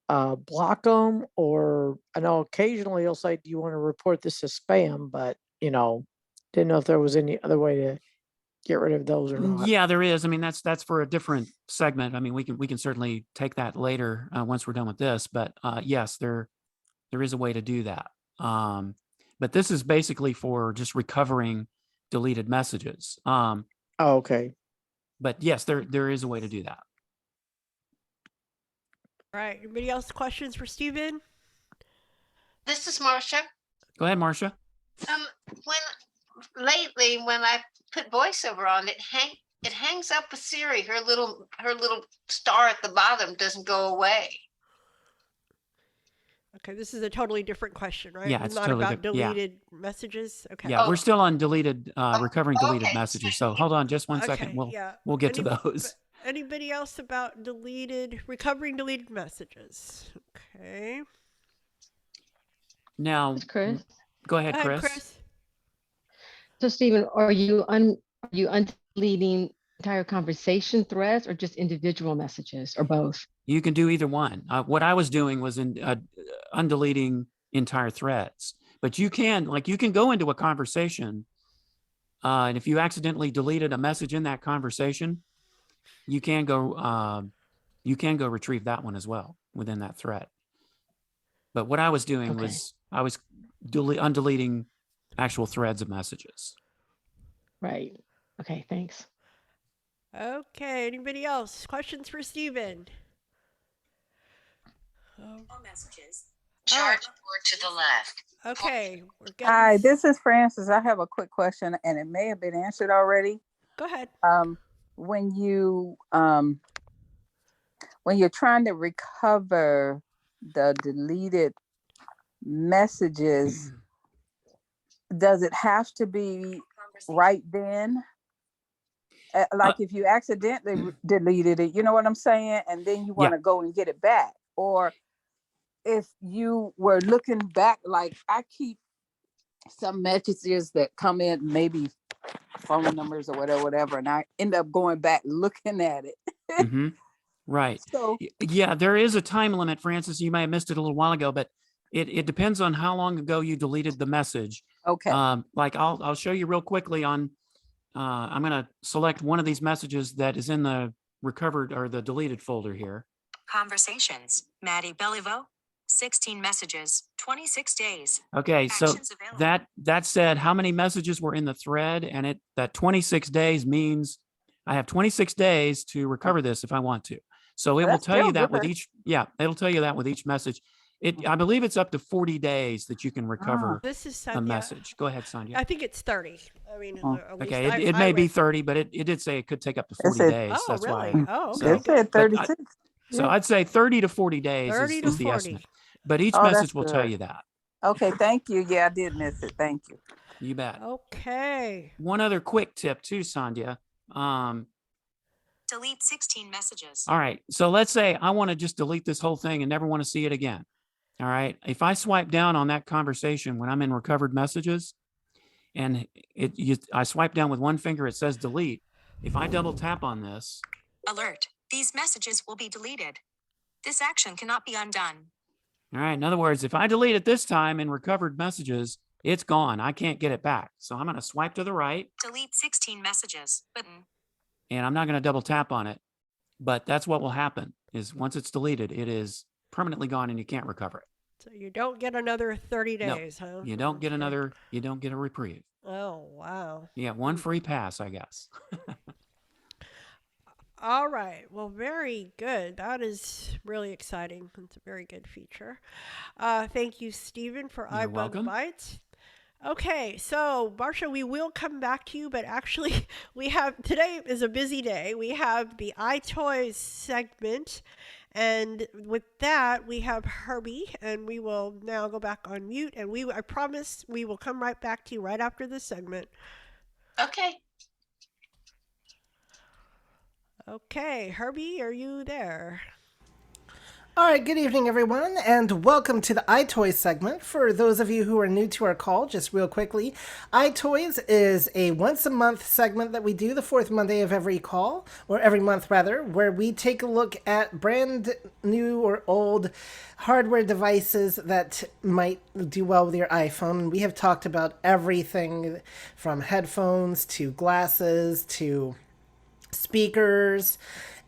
block them? Or I know occasionally you'll say, "Do you want to report this as spam?" But didn't know if there was any other way to get rid of those or not. Yeah, there is. I mean, that's for a different segment. I mean, we can certainly take that later once we're done with this. But yes, there is a way to do that. But this is basically for just recovering deleted messages. Oh, okay. But yes, there is a way to do that. All right. Anybody else questions for Stephen? This is Marcia. Go ahead, Marcia. When I put voiceover on, it hangs up with Siri. Her little star at the bottom doesn't go away. Okay, this is a totally different question, right? Yeah, it's not totally about yeah. deleted messages. Okay. Yeah, we're still on deleted, recovering deleted okay. messages. So hold on just one Okay, second. yeah. We'll get to those. Anybody else about recovering deleted messages? Okay. Now, Chris. Go ahead, Go ahead, Chris. Chris. So, Stephen, are you undeleting entire conversation threads or just individual messages or both? You can do either one. What I was doing was undeleting entire threads, but you can go into a conversation, and if you accidentally deleted a message in that conversation, you can go retrieve that one as well within that thread. But what I was doing was I was undeleting actual threads of messages. Right. Okay, thanks. Okay, anybody else? Questions for Stephen? All messages. Chart or to the left. Okay. Hi, this is Francis. I have a quick question, and it may have been answered already. Go ahead. When you're trying to recover the deleted messages, does it have to be right then? Like if you accidentally deleted it, you know what I'm saying? And then you want to go and get it back. Or if you were looking back, like I keep some messages that come in, maybe phone numbers or whatever, and I end up going back looking at it. Mm-hmm. Right. So yeah, there is a time limit, Francis. You may have missed it a little while ago, but it depends on how long ago you deleted the message. Okay. Like I'll show you real quickly on. I'm going to select one of these messages that is in the recovered or the deleted folder here. Conversations. Maddie Bellivo. 16 messages. 26 days. Okay, so Actions available. that said how many messages were in the thread, and that 26 days means I have 26 days to recover this if I want to. So it will tell you that with each. Yeah, it'll tell you that with each message. I believe it's up to 40 days that you can recover This is a message. Go ahead, Sandhya. I think it's 30. I mean, at least Okay, it I may be read. 30, but it did say it could take up to 40 days. Oh, That's really? why. Oh, So, okay. It said 36. So I'd say 30 to 40 days 30 to is the 40. estimate. But each Oh, message that's will tell good. you that. Okay, thank you. Yeah, I did miss it. Thank you. You bet. Okay. One other quick tip too, Sandhya. Delete 16 messages. All right. So let's say I want to just delete this whole thing and never want to see it again. All right. If I swipe down on that conversation when I'm in recovered messages and I swipe down with one finger, it says delete. If I double tap on this. Alert. These messages will be deleted. This action cannot be undone. All right. In other words, if I delete it this time in recovered messages, it's gone. I can't get it back. So I'm going to swipe to the right. Delete 16 messages button. And I'm not going to double tap on it. But that's what will happen is once it's deleted, it is permanently gone and you can't recover it. So you don't get another 30 days, No, huh? you don't get you don't get a reprieve. Oh, wow. Yeah, one free pass, I guess. All right. Well, very good. That is really exciting. It's a very good feature. Thank you, Stephen, for You're iBug welcome. Bites. Okay, so Marcia, we will come back to you, but actually today is a busy day. We have the iToys segment, and with that, we have Herbie, and we will now go back on mute, and I promise we will come right back to you right after this segment. Okay. Okay, Herbie, are you there? All right, good evening, everyone, and welcome to the iToys segment. For those of you who are new to our call, just real quickly, iToys is a once a month segment that we do the fourth Monday of every call, or every month rather, where we take a look at brand new or old hardware devices that might do well with your iPhone. We have talked about everything from headphones to glasses to speakers.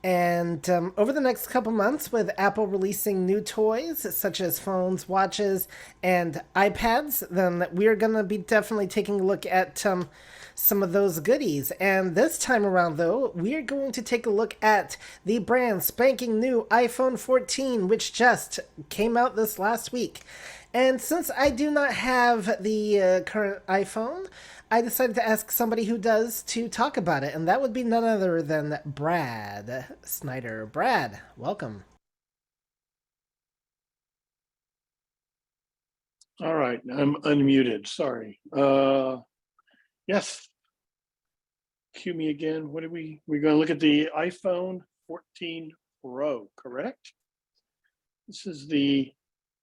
And over the next couple months, with Apple releasing new toys such as phones, watches, and iPads, then we're going to be definitely taking a look at some of those goodies. And this time around, though, we're going to take a look at the brand spanking new iPhone 14, which just came out this last week. And since I do not have the current iPhone, I decided to ask somebody who does to talk about it, and that would be none other than Brad Snyder. Brad, welcome. All right, I'm unmuted. Sorry. Yes. Cue me again. What are we're going to look at the iPhone 14 Pro, correct? This is the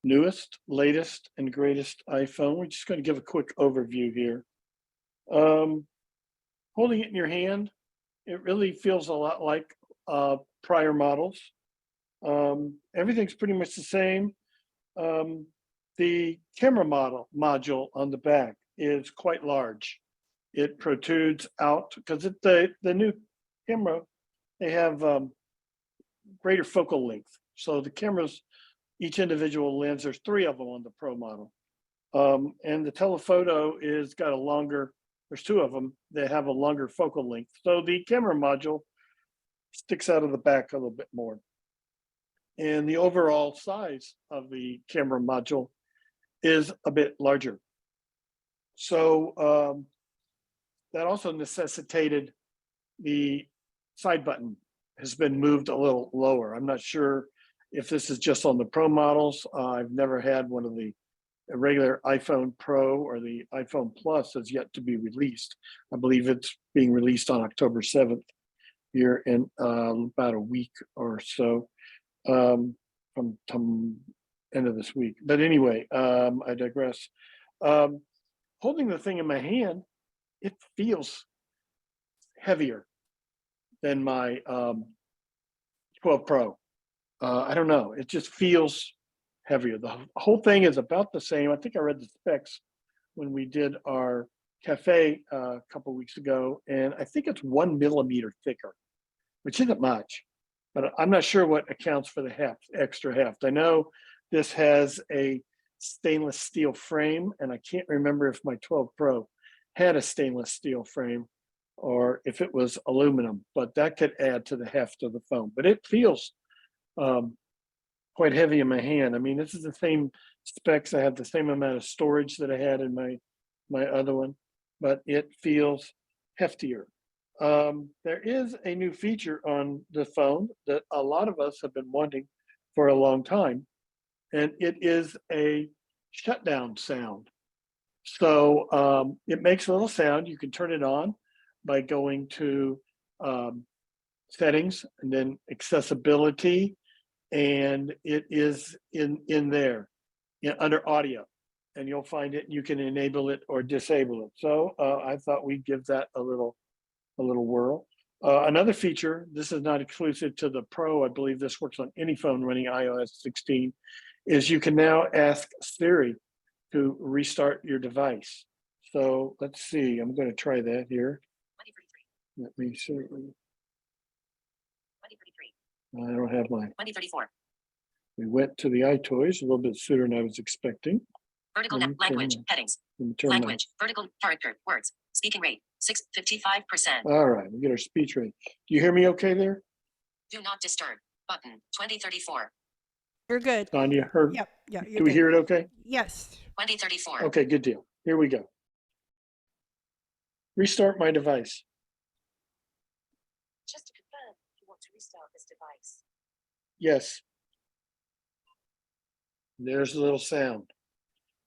newest, latest, and greatest iPhone. We're just going to give a quick overview here. Holding it in your hand, it really feels a lot like prior models. Everything's pretty much the same. The camera module on the back is quite large. It protrudes out because the new camera, they have greater focal length. So the cameras, each individual lens, there's 3 of them on the Pro model. And the telephoto is got a longer, there's 2 of them that have a longer focal length. So the camera module sticks out of the back a little bit more. And the overall size of the camera module is a bit larger. So that also necessitated the side button has been moved a little lower. I'm not sure if this is just on the Pro models. I've never had one of the regular iPhone Pro or the iPhone Plus has yet to be released. I believe it's being released on October 7th here in about a week or so from end of this week. But anyway, I digress. Holding the thing in my hand, it feels heavier than my 12 Pro. I don't know. It just feels heavier. The whole thing is about the same. I think I read the specs when we did our cafe a couple weeks ago, and I think it's 1 millimeter thicker, which isn't much, but I'm not sure what accounts for the extra heft. I know this has a stainless steel frame, and I can't remember if my 12 Pro had a stainless steel frame or if it was aluminum, but that could add to the heft of the phone. But it feels quite heavy in my hand. I mean, this is the same specs. I have the same amount of storage that I had in my other one, but it feels heftier. There is a new feature on the phone that a lot of us have been wanting for a long time, and it is a shutdown sound. So it makes a little sound. You can turn it on by going to settings and then accessibility, and it is in there under audio, and you'll find it. You can enable it or disable it. So I thought we'd give that a little whirl. Another feature, this is not exclusive to the Pro, I believe this works on any phone running iOS 16, is you can now ask Siri to restart your device. So let's see, I'm going to try that here. Let me see. I don't have my. 2034. We went to the iToys a little bit sooner than I was expecting. Vertical language, headings, language, vertical character, words, speaking rate, 655%. All right, we get our speech rate. Do you hear me okay there? Do not disturb, button, 2034. You're good. Sandhya, heard? Yep. Yeah. Do we hear it okay? Yes. 2034. Okay, good deal. Here we go. Restart my device. Just to confirm, you want to restart this device. Yes. There's a little sound.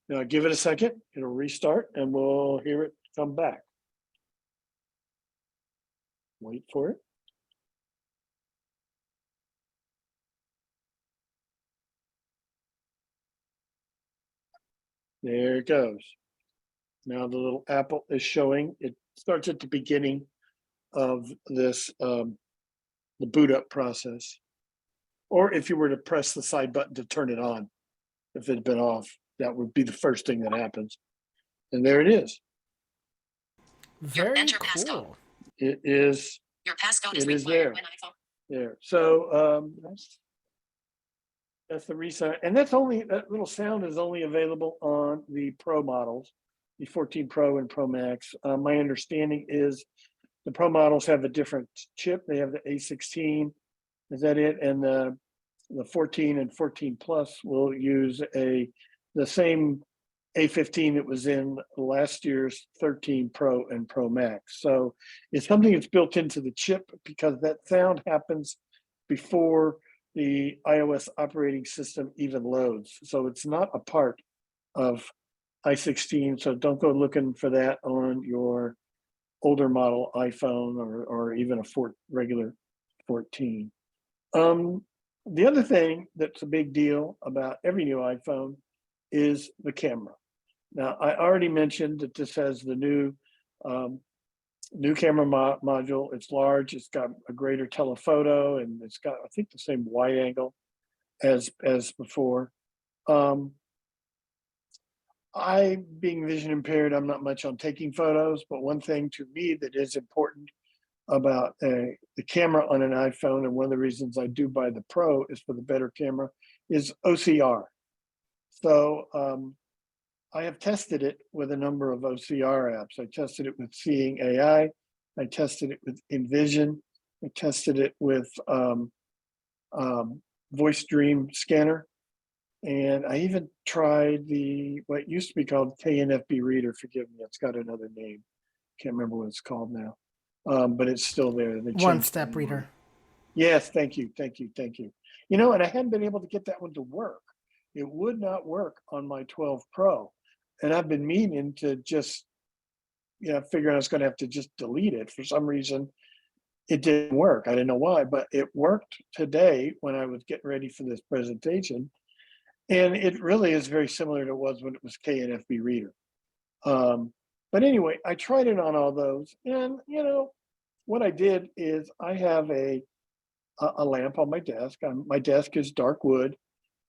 Now give it a second, it'll restart and we'll hear it come back. Wait for it. There it goes. Now the little apple is showing. It starts at the beginning of this, the boot up process. Or if you were to press the side button to turn it on, if it had been off, that would be the first thing that happens. And there it is. Very cool. It is. Your passcode is It is required there. when iPhone. There. So that's the resign. And that's only, that little sound is only available on the Pro models, the 14 Pro and Pro Max. My understanding is the Pro models have a different chip. They have the A16. Is that it? And the 14 and 14 Plus will use the same A15 that was in last year's 13 Pro and Pro Max. So it's something that's built into the chip because that sound happens before the iOS operating system even loads. So it's not a part of i16. So don't go looking for that on your older model iPhone or even a regular 14. The other thing that's a big deal about every new iPhone is the camera. Now, I already mentioned that this has the new camera module. It's large. It's got a greater telephoto, and it's got, I think, the same wide angle as before. I, being vision impaired, I'm not much on taking photos, but one thing to me that is important about the camera on an iPhone, and one of the reasons I do buy the Pro is for the better camera, is OCR. So I have tested it with a number of OCR apps. I tested it with Seeing AI. I tested it with InVision. I tested it with Voice Dream Scanner. And I even tried what used to be called KNFB Reader. Forgive me, it's got another name. Can't remember what it's called now. But it's still there. One Step Reader. Yes, thank you. You know, and I hadn't been able to get that one to work. It would not work on my 12 Pro. And I've been meaning to just, figuring I was going to have to just delete it. For some reason, it didn't work. I didn't know why, but it worked today when I was getting ready for this presentation. And it really is very similar to it was when it was KNFB Reader. But anyway, I tried it on all those. And, what I did is I have a lamp on my desk. My desk is dark wood.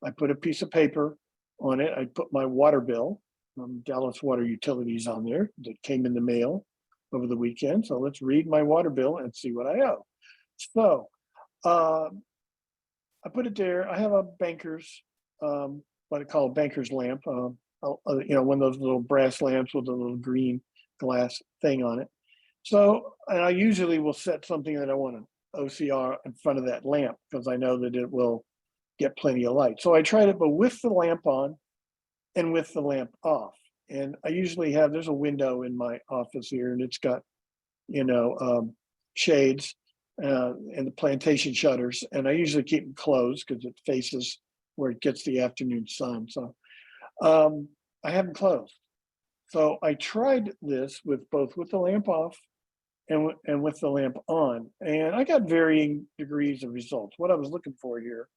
I put a piece of paper on it. I put my water bill from Dallas Water Utilities on there that came in the mail over the weekend. So let's read my water bill and see what I owe. So I put it there. I have a banker's, what I call a banker's lamp, one of those little brass lamps with a little green glass thing on it. So, and I usually will set something that I want to OCR in front of that lamp because I know that it will get plenty of light. So I tried it, but with the lamp on and with the lamp off. And I usually there's a window in my office here, and it's got, shades and the plantation shutters. And I usually keep them closed because it faces where it gets the afternoon sun. So I have them closed. So I tried this with the lamp off and with the lamp on, and I got varying degrees of results. What I was looking for here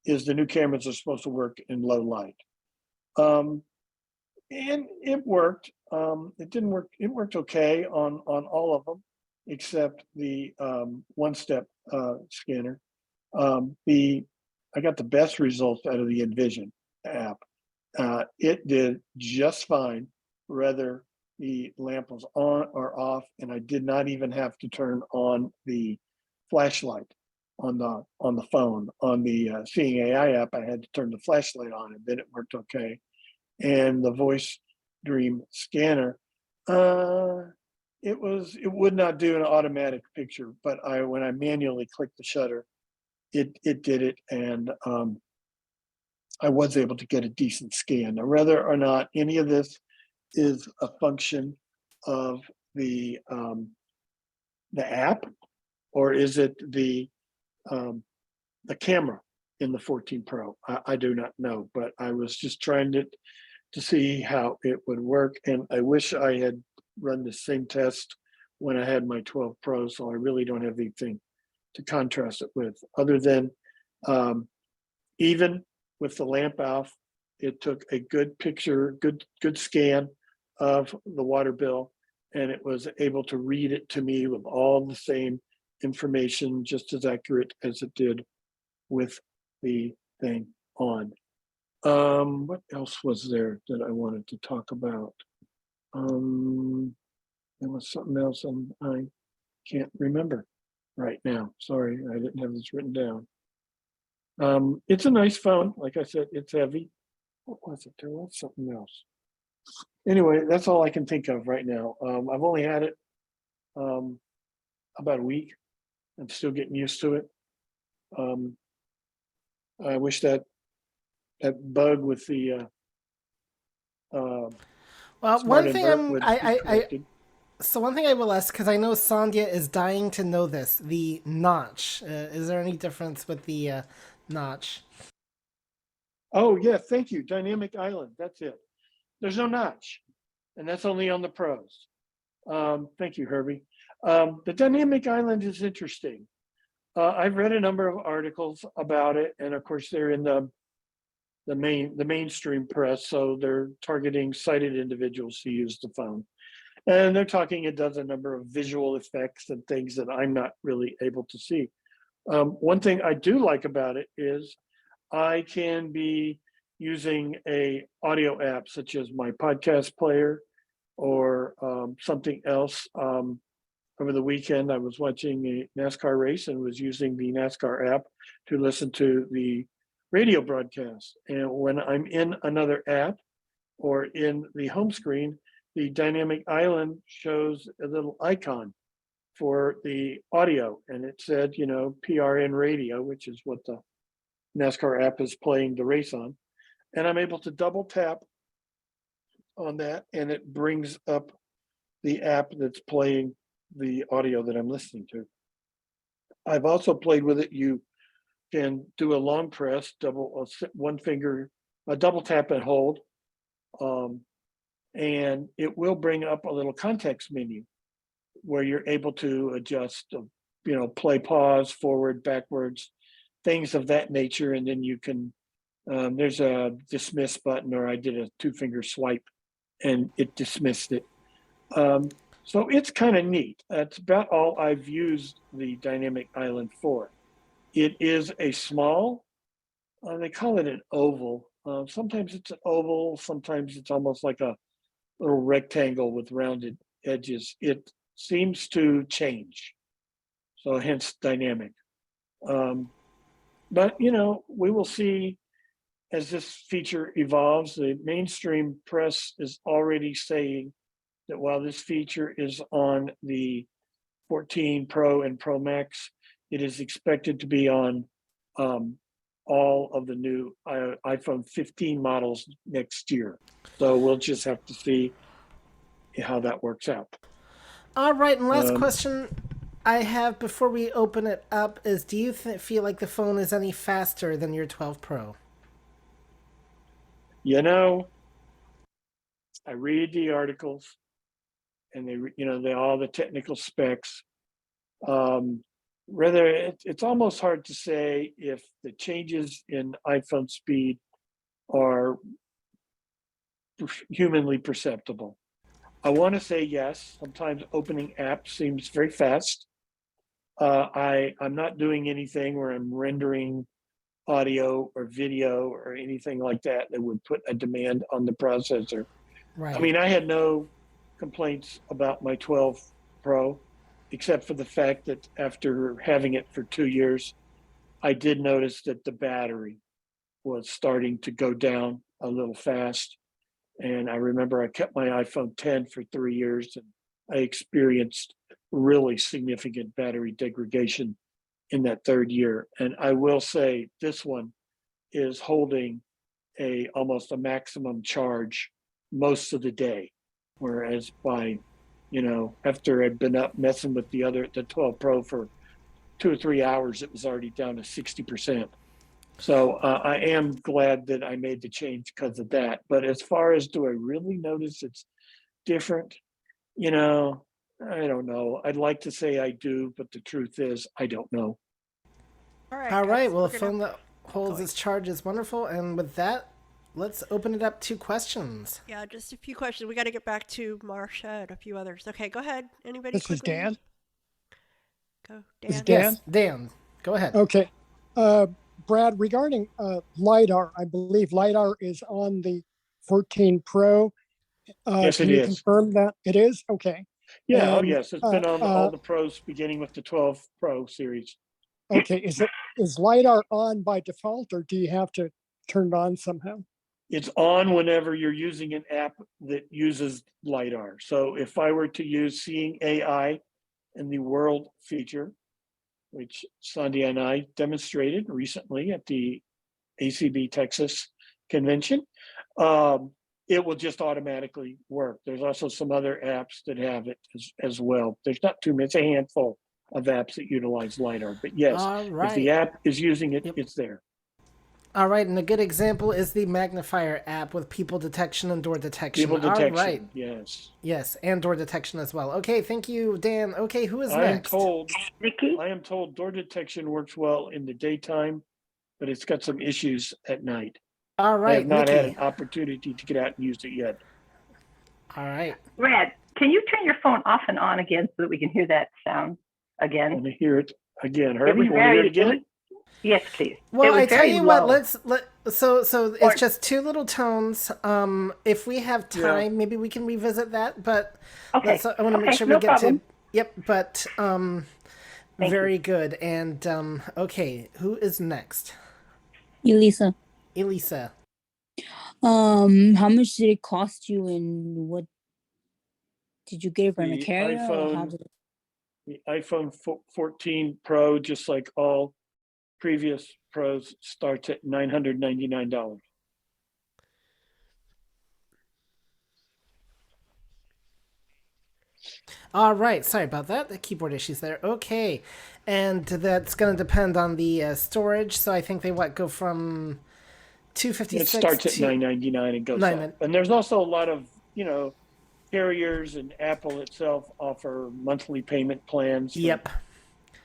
is the new cameras are supposed to work in low light. And it worked. It didn't work. It worked okay on all of them, except the one-step scanner. I got the best results out of the InVision app. It did just fine, whether the lamp was on or off, and I did not even have to turn on the flashlight on the phone. On the Seeing AI app, I had to turn the flashlight on, and then it worked okay. And the Voice Dream Scanner, it would not do an automatic picture, but when I manually clicked the shutter, it did it, and I was able to get a decent scan. Now, whether or not any of this is a function of the app, or is it the camera in the 14 Pro, I do not know. But I was just trying to see how it would work, and I wish I had run the same test when I had my 12 Pro. So I really don't have anything to contrast it with, other than even with the lamp off, it took a good picture, good scan of the water bill, and it was able to read it to me with all the same information, just as accurate as it did with the thing on. What else was there that I wanted to talk about? There was something else I can't remember right now. Sorry, I didn't have this written down. It's a nice phone. Like I said, it's heavy. What was it? There was something else. Anyway, that's all I can think of right now. I've only had it about a week. I'm still getting used to it. I wish that bug with the Well, smart one thing invert would be corrected. so one thing I will ask, because I know Sandhya is dying to know this, the notch. Is there any difference with the notch? Oh yeah, thank you. Dynamic Island. That's it. There's no notch, and that's only on the pros. Thank you, Herbie. The Dynamic Island is interesting. I've read a number of articles about it, and of course they're in the mainstream press, so they're targeting sighted individuals who use the phone. And they're talking it does a number of visual effects and things that I'm not really able to see. One thing I do like about it is I can be using a audio app such as my podcast player or something else. Over the weekend, I was watching a NASCAR race and was using the NASCAR app to listen to the radio broadcast. And when I'm in another app or in the home screen, the Dynamic Island shows a little icon for the audio. And it said, PRN radio, which is what the NASCAR app is playing the race on. And I'm able to double tap on that, and it brings up the app that's playing the audio that I'm listening to. I've also played with it. You can do a long press, one finger, a double tap and hold, and it will bring up a little context menu where you're able to adjust, play, pause, forward, backwards, things of that nature. And then you can, there's a dismiss button, or I did a 2-finger swipe and it dismissed it. So it's kind of neat. That's about all I've used the Dynamic Island for. It is a small, they call it an oval. Sometimes it's an oval, sometimes it's almost like a little rectangle with rounded edges. It seems to change, so hence dynamic. But we will see as this feature evolves. The mainstream press is already saying that while this feature is on the 14 Pro and Pro Max, it is expected to be on all of the new iPhone 15 models next year. So we'll just have to see how that works out. All right, and last question I have before we open it up is, do you feel like the phone is any faster than your 12 Pro? I read the articles, and they all the technical specs. It's almost hard to say if the changes in iPhone speed are humanly perceptible. I want to say yes. Sometimes opening apps seems very fast. I'm not doing anything where I'm rendering audio or video or anything like that would put a demand on the processor. Right. I mean, I had no complaints about my 12 Pro, except for the fact that after having it for 2 years, I did notice that the battery was starting to go down a little fast. And I remember I kept my iPhone 10 for 3 years, and I experienced really significant battery degradation in that third year. And I will say this one is holding almost a maximum charge most of the day. Whereas after I'd been up messing with the 12 Pro for 2 or 3 hours, it was already down to 60%. So I am glad that I made the change because of that. But as far as do I really notice it's different, I don't know. I'd like to say I do, but the truth is I don't know. All right, well, a phone that holds its charge is wonderful. And with that, let's open it up to questions. Yeah, just a few questions. We got to get back to Marcia and a few others. Okay, go ahead. Anybody This is quickly? Dan. Go, This is Dan. Yes, Dan, go ahead. Okay. Brad, regarding LiDAR, I believe LiDAR is on the 14 Pro. Yes, Can it you is. confirm that it is? Okay. Yeah, oh And, yes, it's been on all the pros beginning with the 12 Pro series. okay, is LiDAR on by default, or do you have to turn it on somehow? It's on whenever you're using an app that uses LiDAR. So if I were to use Seeing AI in the World feature, which Sandhya and I demonstrated recently at the ACB Texas convention, it will just automatically work. There's also some other apps that have it as well. There's not too many, it's a handful of apps that utilize LiDAR, but yes, All if right. the app is using it, it's there. All right, and a good example is the magnifier app with people detection and door detection. People detection, All right. yes. Yes, and door detection as well. Okay, thank you, Dan. Okay, who is I am next? told door detection works well in the daytime, but it's got some issues at night. All I right, have not had Nikki. an opportunity to get out and use it yet. All right. Brad, can you turn your phone off and on again so that we can hear that sound again? I want to hear it again. It Herbie, was you want to hear it very- again? Yes, please. Well, I tell very you what, low. so it's just two little tones. If we have time, maybe we can revisit that. But Okay. I want to make Okay, sure no we get problem. to. Yep, but Thank very good. And okay, who is next? Elisa. Elisa. How much did it cost you, and what did you get it from a The carrier? Or how iPhone, did it... the iPhone 14 Pro, just like all previous Pros, starts at $999. All right, sorry about that. The keyboard issues there. Okay, and that's going to depend on the storage. So I think they go from 256. It starts at to $999 and goes up. And there's also a lot of carriers, and Apple itself offer monthly payment plans. Yep.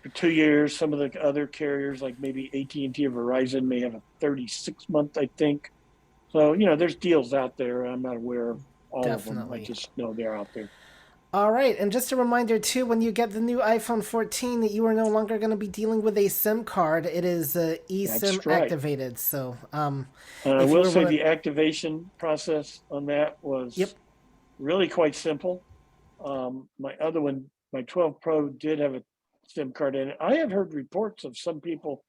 For 2 years, some of the other carriers, like maybe AT&T or Verizon, may have a 36-month, I think. So there's deals out there. I'm not aware of all of them. Definitely. I just know they're out there. All right, and just a reminder too, when you get the new iPhone 14, that you are no longer going to be dealing with a SIM card. It is eSIM That's right. activated. So, I will say the activation process on that was really quite simple. My other one, my 12 Pro, did have a SIM card in it. I have heard reports of some people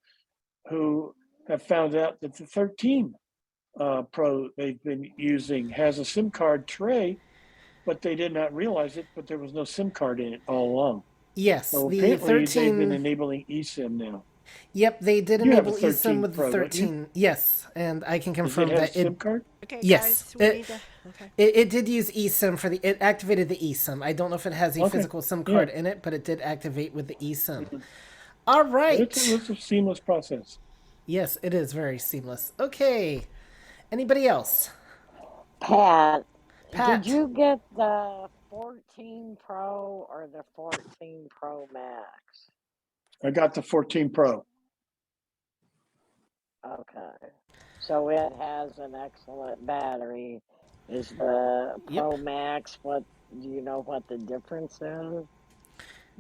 who have found out that the 13 Pro they've been using has a SIM card tray, but they did not realize it, but there was no SIM card in it all along. Yes, So the apparently 13. they've been enabling eSIM now. Yep, they did You have a enable 13 eSIM with the Pro, don't you? 13. Yes, and I can Does confirm it have that a SIM card? Okay, Yes, guys, we need to. Okay. it did use eSIM for it activated the eSIM. I don't know if it has a Okay. physical SIM Yeah. card in it, but it did activate with the eSIM. All right. It's a seamless process. Yes, it is very seamless. Okay. Anybody else? Pat, Pat. did you get the 14 Pro or the 14 Pro Max? I got the 14 Pro. Okay. So it has an excellent battery. Is the Pro Max, do you know what the difference is?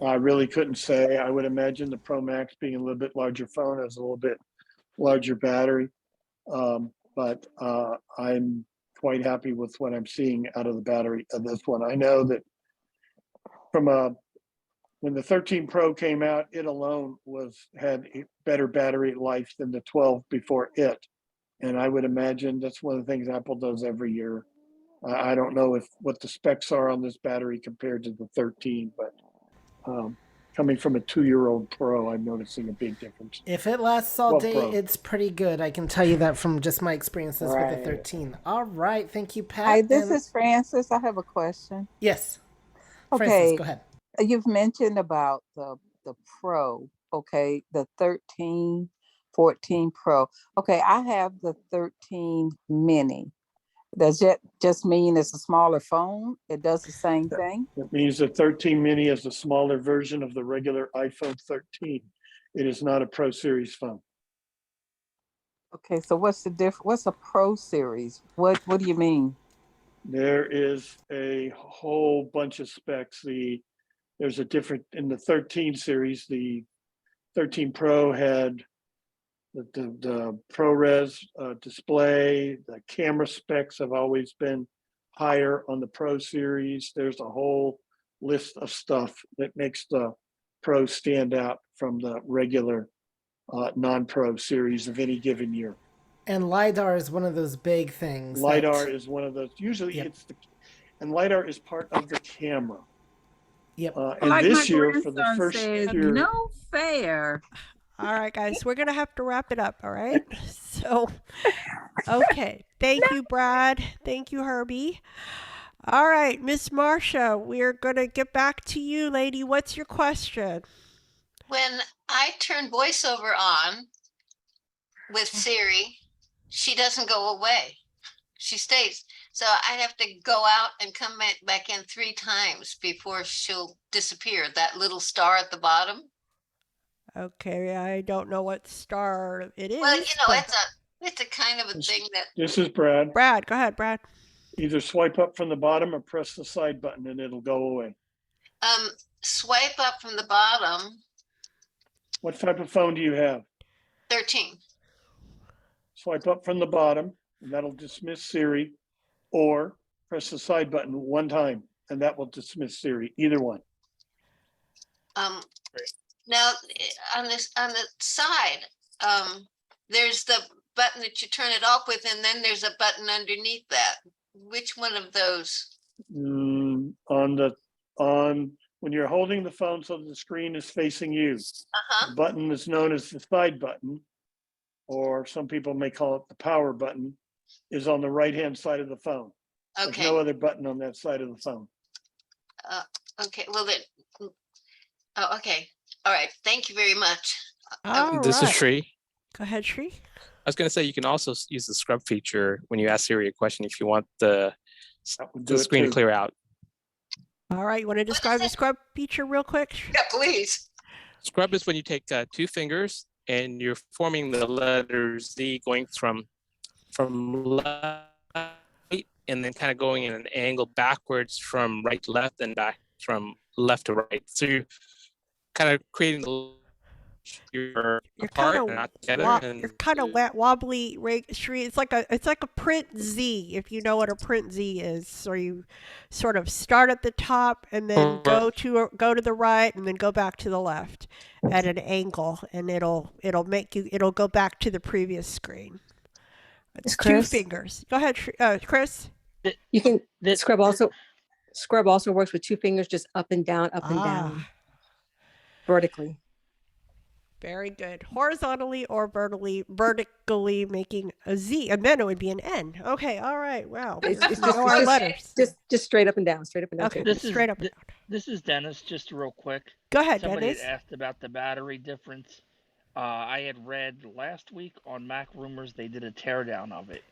I really couldn't say. I would imagine the Pro Max, being a little bit larger phone, has a little bit larger battery. But I'm quite happy with what I'm seeing out of the battery of this one. I know that when the 13 Pro came out, it alone had a better battery life than the 12 before it. And I would imagine that's one of the things Apple does every year. I don't know what the specs are on this battery compared to the 13, but coming from a 2-year-old Pro, I'm noticing a big difference. If it lasts all 12 day, Pro. it's pretty good. I can tell you that from just my experiences with Right. the 13. All right. Thank you, Pat. Hi, this And- is Francis. I have a question. Yes. Okay. Francis, go ahead. You've mentioned about the Pro, okay, the 13, 14 Pro. Okay, I have the 13 mini. Does that just mean it's a smaller phone? It does the same thing? It means the 13 mini is a smaller version of the regular iPhone 13. It is not a Pro Series phone. Okay, so what's the what's a Pro series? What do you mean? There is a whole bunch of specs. There's a different in the 13 series. The 13 Pro had the ProRes display. The camera specs have always been higher on the Pro series. There's a whole list of stuff that makes the Pro stand out from the regular non-Pro series of any given year. And LiDAR is one of those big things. LiDAR is one of those. Usually and LiDAR is part of the camera. Yep. And Like this my year, for the grandson first said, year, no fair. All right, guys, we're going to have to wrap it up. All right. So, okay. Thank you, Brad. Thank you, Herbie. All right, Miss Marcia, we're going to get back to you, lady. What's your question? When I turn voiceover on with Siri, she doesn't go away. She stays. So I'd have to go out and come back in 3 times before she'll disappear. That little star at the bottom. Okay, I don't know what star it is. Well, you know, but- it's a kind of a thing that this is Brad. Brad, go ahead, Brad. Either swipe up from the bottom or press the side button and it'll go away. Swipe up from the bottom. What type of phone do you have? 13. Swipe up from the bottom and that'll dismiss Siri, or press the side button one time and that will dismiss Siri, either one. Now on the side, there's the button that you turn it off with, and then there's a button underneath that. Which one of those? When you're holding the phone so the screen is facing you, the button is known as the side button, or some people may call it the power button, is on the right-hand side of the phone. Okay. There's no other button on that side of the phone. Okay. Well, then. Oh, okay. All right. Thank you very much. This is Shree. Go ahead, Shree. I was going to say you can also use the scrub feature when you ask Siri a question if you want the screen to clear out. All right, you want to describe the scrub feature real quick? Yeah, please. Scrub is when you take 2 fingers and you're forming the letter Z, going from left and then kind of going in an angle backwards from right to left and back from left to right. So you're kind of creating you're apart and not together. You're kind of wobbly, Shree. It's like a print Z, if you know what a print Z is. So you sort of start at the top and then go to the right and then go back to the left at an angle, and it'll go back to the previous screen. It's Chris? 2 fingers. Go ahead, Chris. You can scrub also works with 2 fingers, just up and down, vertically. Very good. Horizontally or vertically making a Z, and then it would be an N. Okay, all right. Wow. It's letters. Just straight up and down, Okay, straight up and down. This is Dennis, just real quick. Go ahead, Somebody Dennis. had asked about the battery difference. I had read last week on Mac Rumors they did a teardown of it,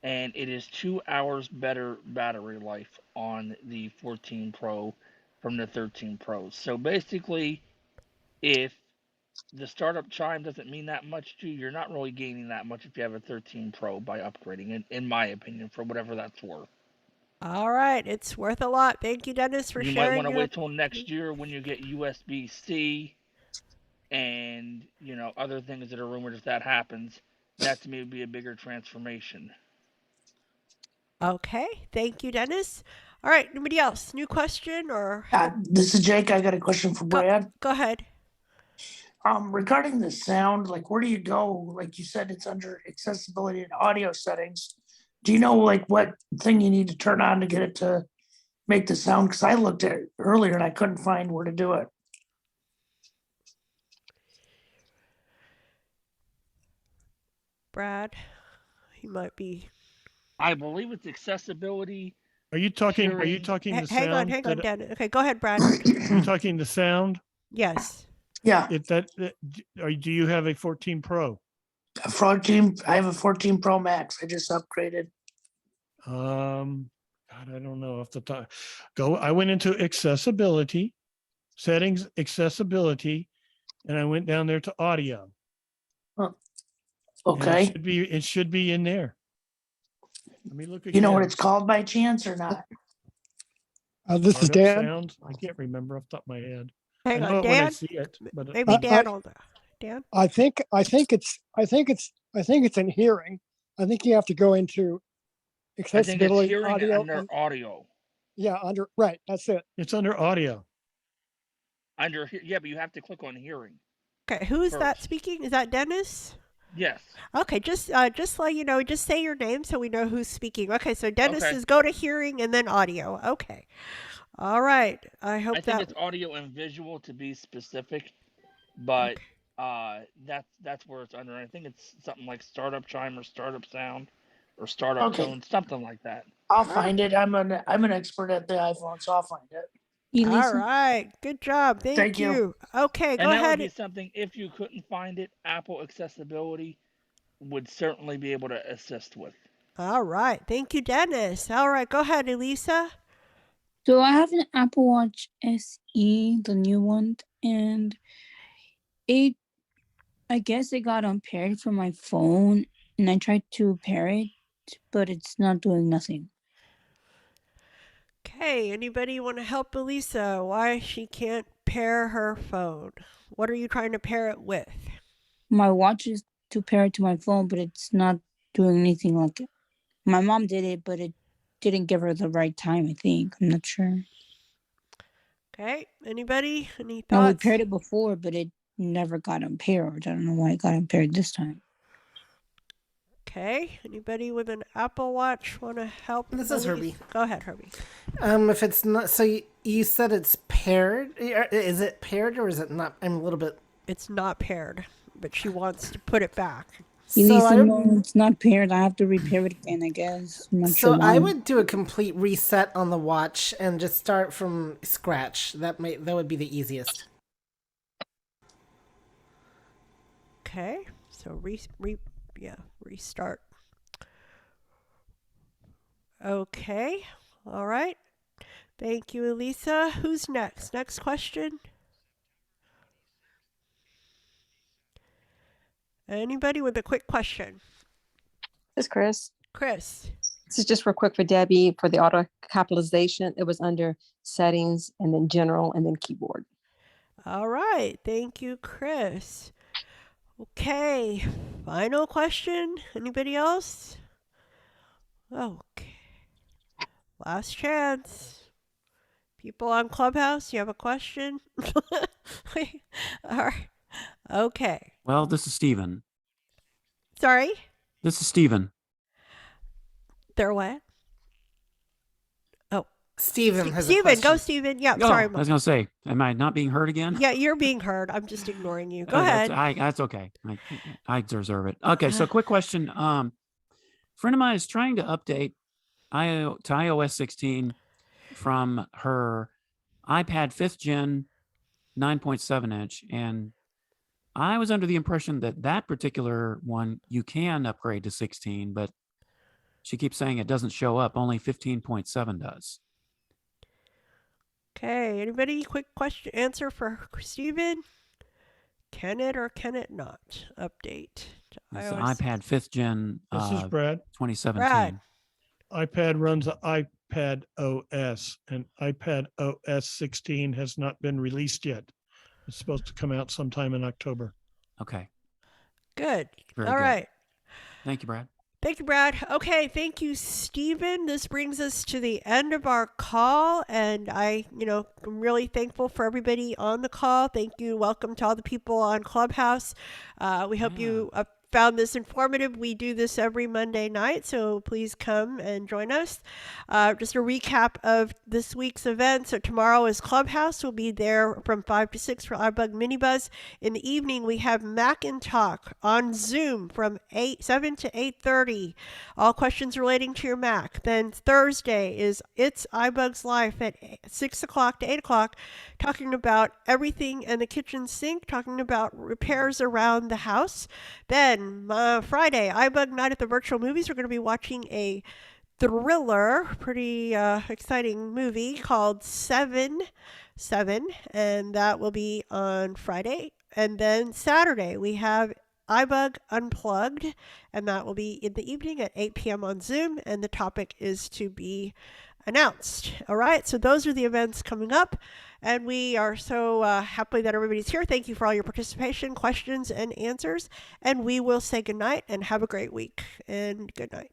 and it is 2 hours better battery life on the 14 Pro from the 13 Pro. So basically, if the startup chime doesn't mean that much to you, you're not really gaining that much if you have a 13 Pro by upgrading, in my opinion, for whatever that's worth. All right, it's worth a lot. Thank you, Dennis, for You sharing. might want to wait till next year when you get USB-C and other things that are rumored. If that happens, that to me would be a bigger transformation. Okay, thank you, Dennis. All right, anybody else? New question or? This is Jake. I got a question for Brad. Go ahead. Regarding the sound, like where do you go? Like you said, it's under accessibility and audio settings. Do you know like what thing you need to turn on to get it to make the sound? Because I looked at it earlier and I couldn't find where to do it. Brad, he might be. I believe it's accessibility. Are you talking the sound? Hang on, Dan. Okay, go ahead, Brad. Are you talking the sound? Yes. Yeah. Do you have a 14 Pro? I have a 14 Pro Max. I just upgraded. God, I don't know off the top. I went into accessibility, settings, accessibility, and I went down there to audio. Huh. And Okay. it should be in there. Let me look again. You know what it's called by chance or not? This is Startup Dan. sound. I can't remember off the top of my head. Hang I on, know it when I Dan. see it, but Maybe Dan will. Dan. I think it's in hearing. I think you have to go into I think it's accessibility hearing audio. under audio. Yeah, right. That's it. it's under audio. Yeah, but you have to click on hearing. Okay, who is that first. speaking? Is that Dennis? Yes. Okay, just let you know, just say your name so we know who's speaking. Okay, so Dennis Okay. is go to hearing and then audio. Okay. All right. I hope I think that it's audio and visual to be specific, but that's where it's under. I think it's something like startup chime or startup sound or startup Okay. tone, something like that. I'll find it. I'm an expert at the iPhone, so I'll find it. All right. Good job. Thank you. you. Okay, go And that would ahead. be something, if you couldn't find it, Apple Accessibility would certainly be able to assist with. All right. Thank you, Dennis. All right, go ahead, Elisa. So I have an Apple Watch SE, the new one, and I guess it got unpaired from my phone, and I tried to pair it, but it's not doing nothing. Okay, anybody want to help Elisa why she can't pair her phone? What are you trying to pair it with? My watch is to pair it to my phone, but it's not doing anything like it. My mom did it, but it didn't give her the right time, I think. I'm not sure. Okay, anybody? Any And we thoughts? paired it before, but it never got unpaired. I don't know why it got unpaired this time. Okay, anybody with an Apple Watch want to help? This is Elise? Herbie. Go ahead, Herbie. If it's not, so you said it's paired. Is it paired or is it not? I'm a little bit. It's not paired, but she wants to put it back. Elisa, no, it's not paired. I have to repair it again, I guess. I'm not So sure why. I would do a complete reset on the watch and just start from scratch. That would be the easiest. Okay, so restart. Okay, all right. Thank you, Elisa. Who's next? Next question. Anybody with a quick question? This is Chris. Chris. This is just real quick for Debbie for the auto capitalization. It was under settings and then general and then keyboard. All right. Thank you, Chris. Okay. Final question. Anybody else? Okay. Last chance. People on Clubhouse, you have a question? All right. Okay. Well, this is Steven. Sorry? This is Steven. They're what? Oh. Steven has a Steven, question. go Steven. Yeah, Oh, sorry. I was going to say, am I not being heard again? Yeah, you're being heard. I'm just ignoring you. Go ahead. That's okay. I deserve it. Okay, so quick question. A friend of mine is trying to update to iOS 16 from her iPad 5th gen 9.7 inch, and I was under the impression that that particular one you can upgrade to 16, but she keeps saying it doesn't show up. Only 15.7 does. Okay, anybody quick question answer for Steven? Can it or can it not update to It's the iOS? iPad 5th gen This is Brad. 2017. Brad. iPad runs iPad OS, and iPad OS 16 has not been released yet. It's supposed to come out sometime in October. Okay. Good. Very All good. right. Thank you, Brad. Thank you, Brad. Okay, thank you, Stephen. This brings us to the end of our call, and I'm really thankful for everybody on the call. Thank you. Welcome to all the people on Clubhouse. We hope you found this informative. We do this every Monday night, so please come and join us. Just a recap of this week's event. So tomorrow is Clubhouse. We'll be there from 5 to 6 for iBUG Mini Buzz. In the evening, we have Mac and Talk on Zoom from 7 to 8:30. All questions relating to your Mac. Then Thursday is It's iBUG's Life at 6 o'clock to 8 o'clock, talking about everything in the kitchen sink, talking about repairs around the house. Then Friday, iBUG Night at the Virtual Movies. We're going to be watching a thriller, pretty exciting movie called Seven, and that will be on Friday. And then Saturday, we have iBUG Unplugged, and that will be in the evening at 8 p.m. on Zoom, and the topic is to be announced. All right, so those are the events coming up, and we are so happy that everybody's here. Thank you for all your participation, questions, and answers, and we will say goodnight and have a great week, and good night.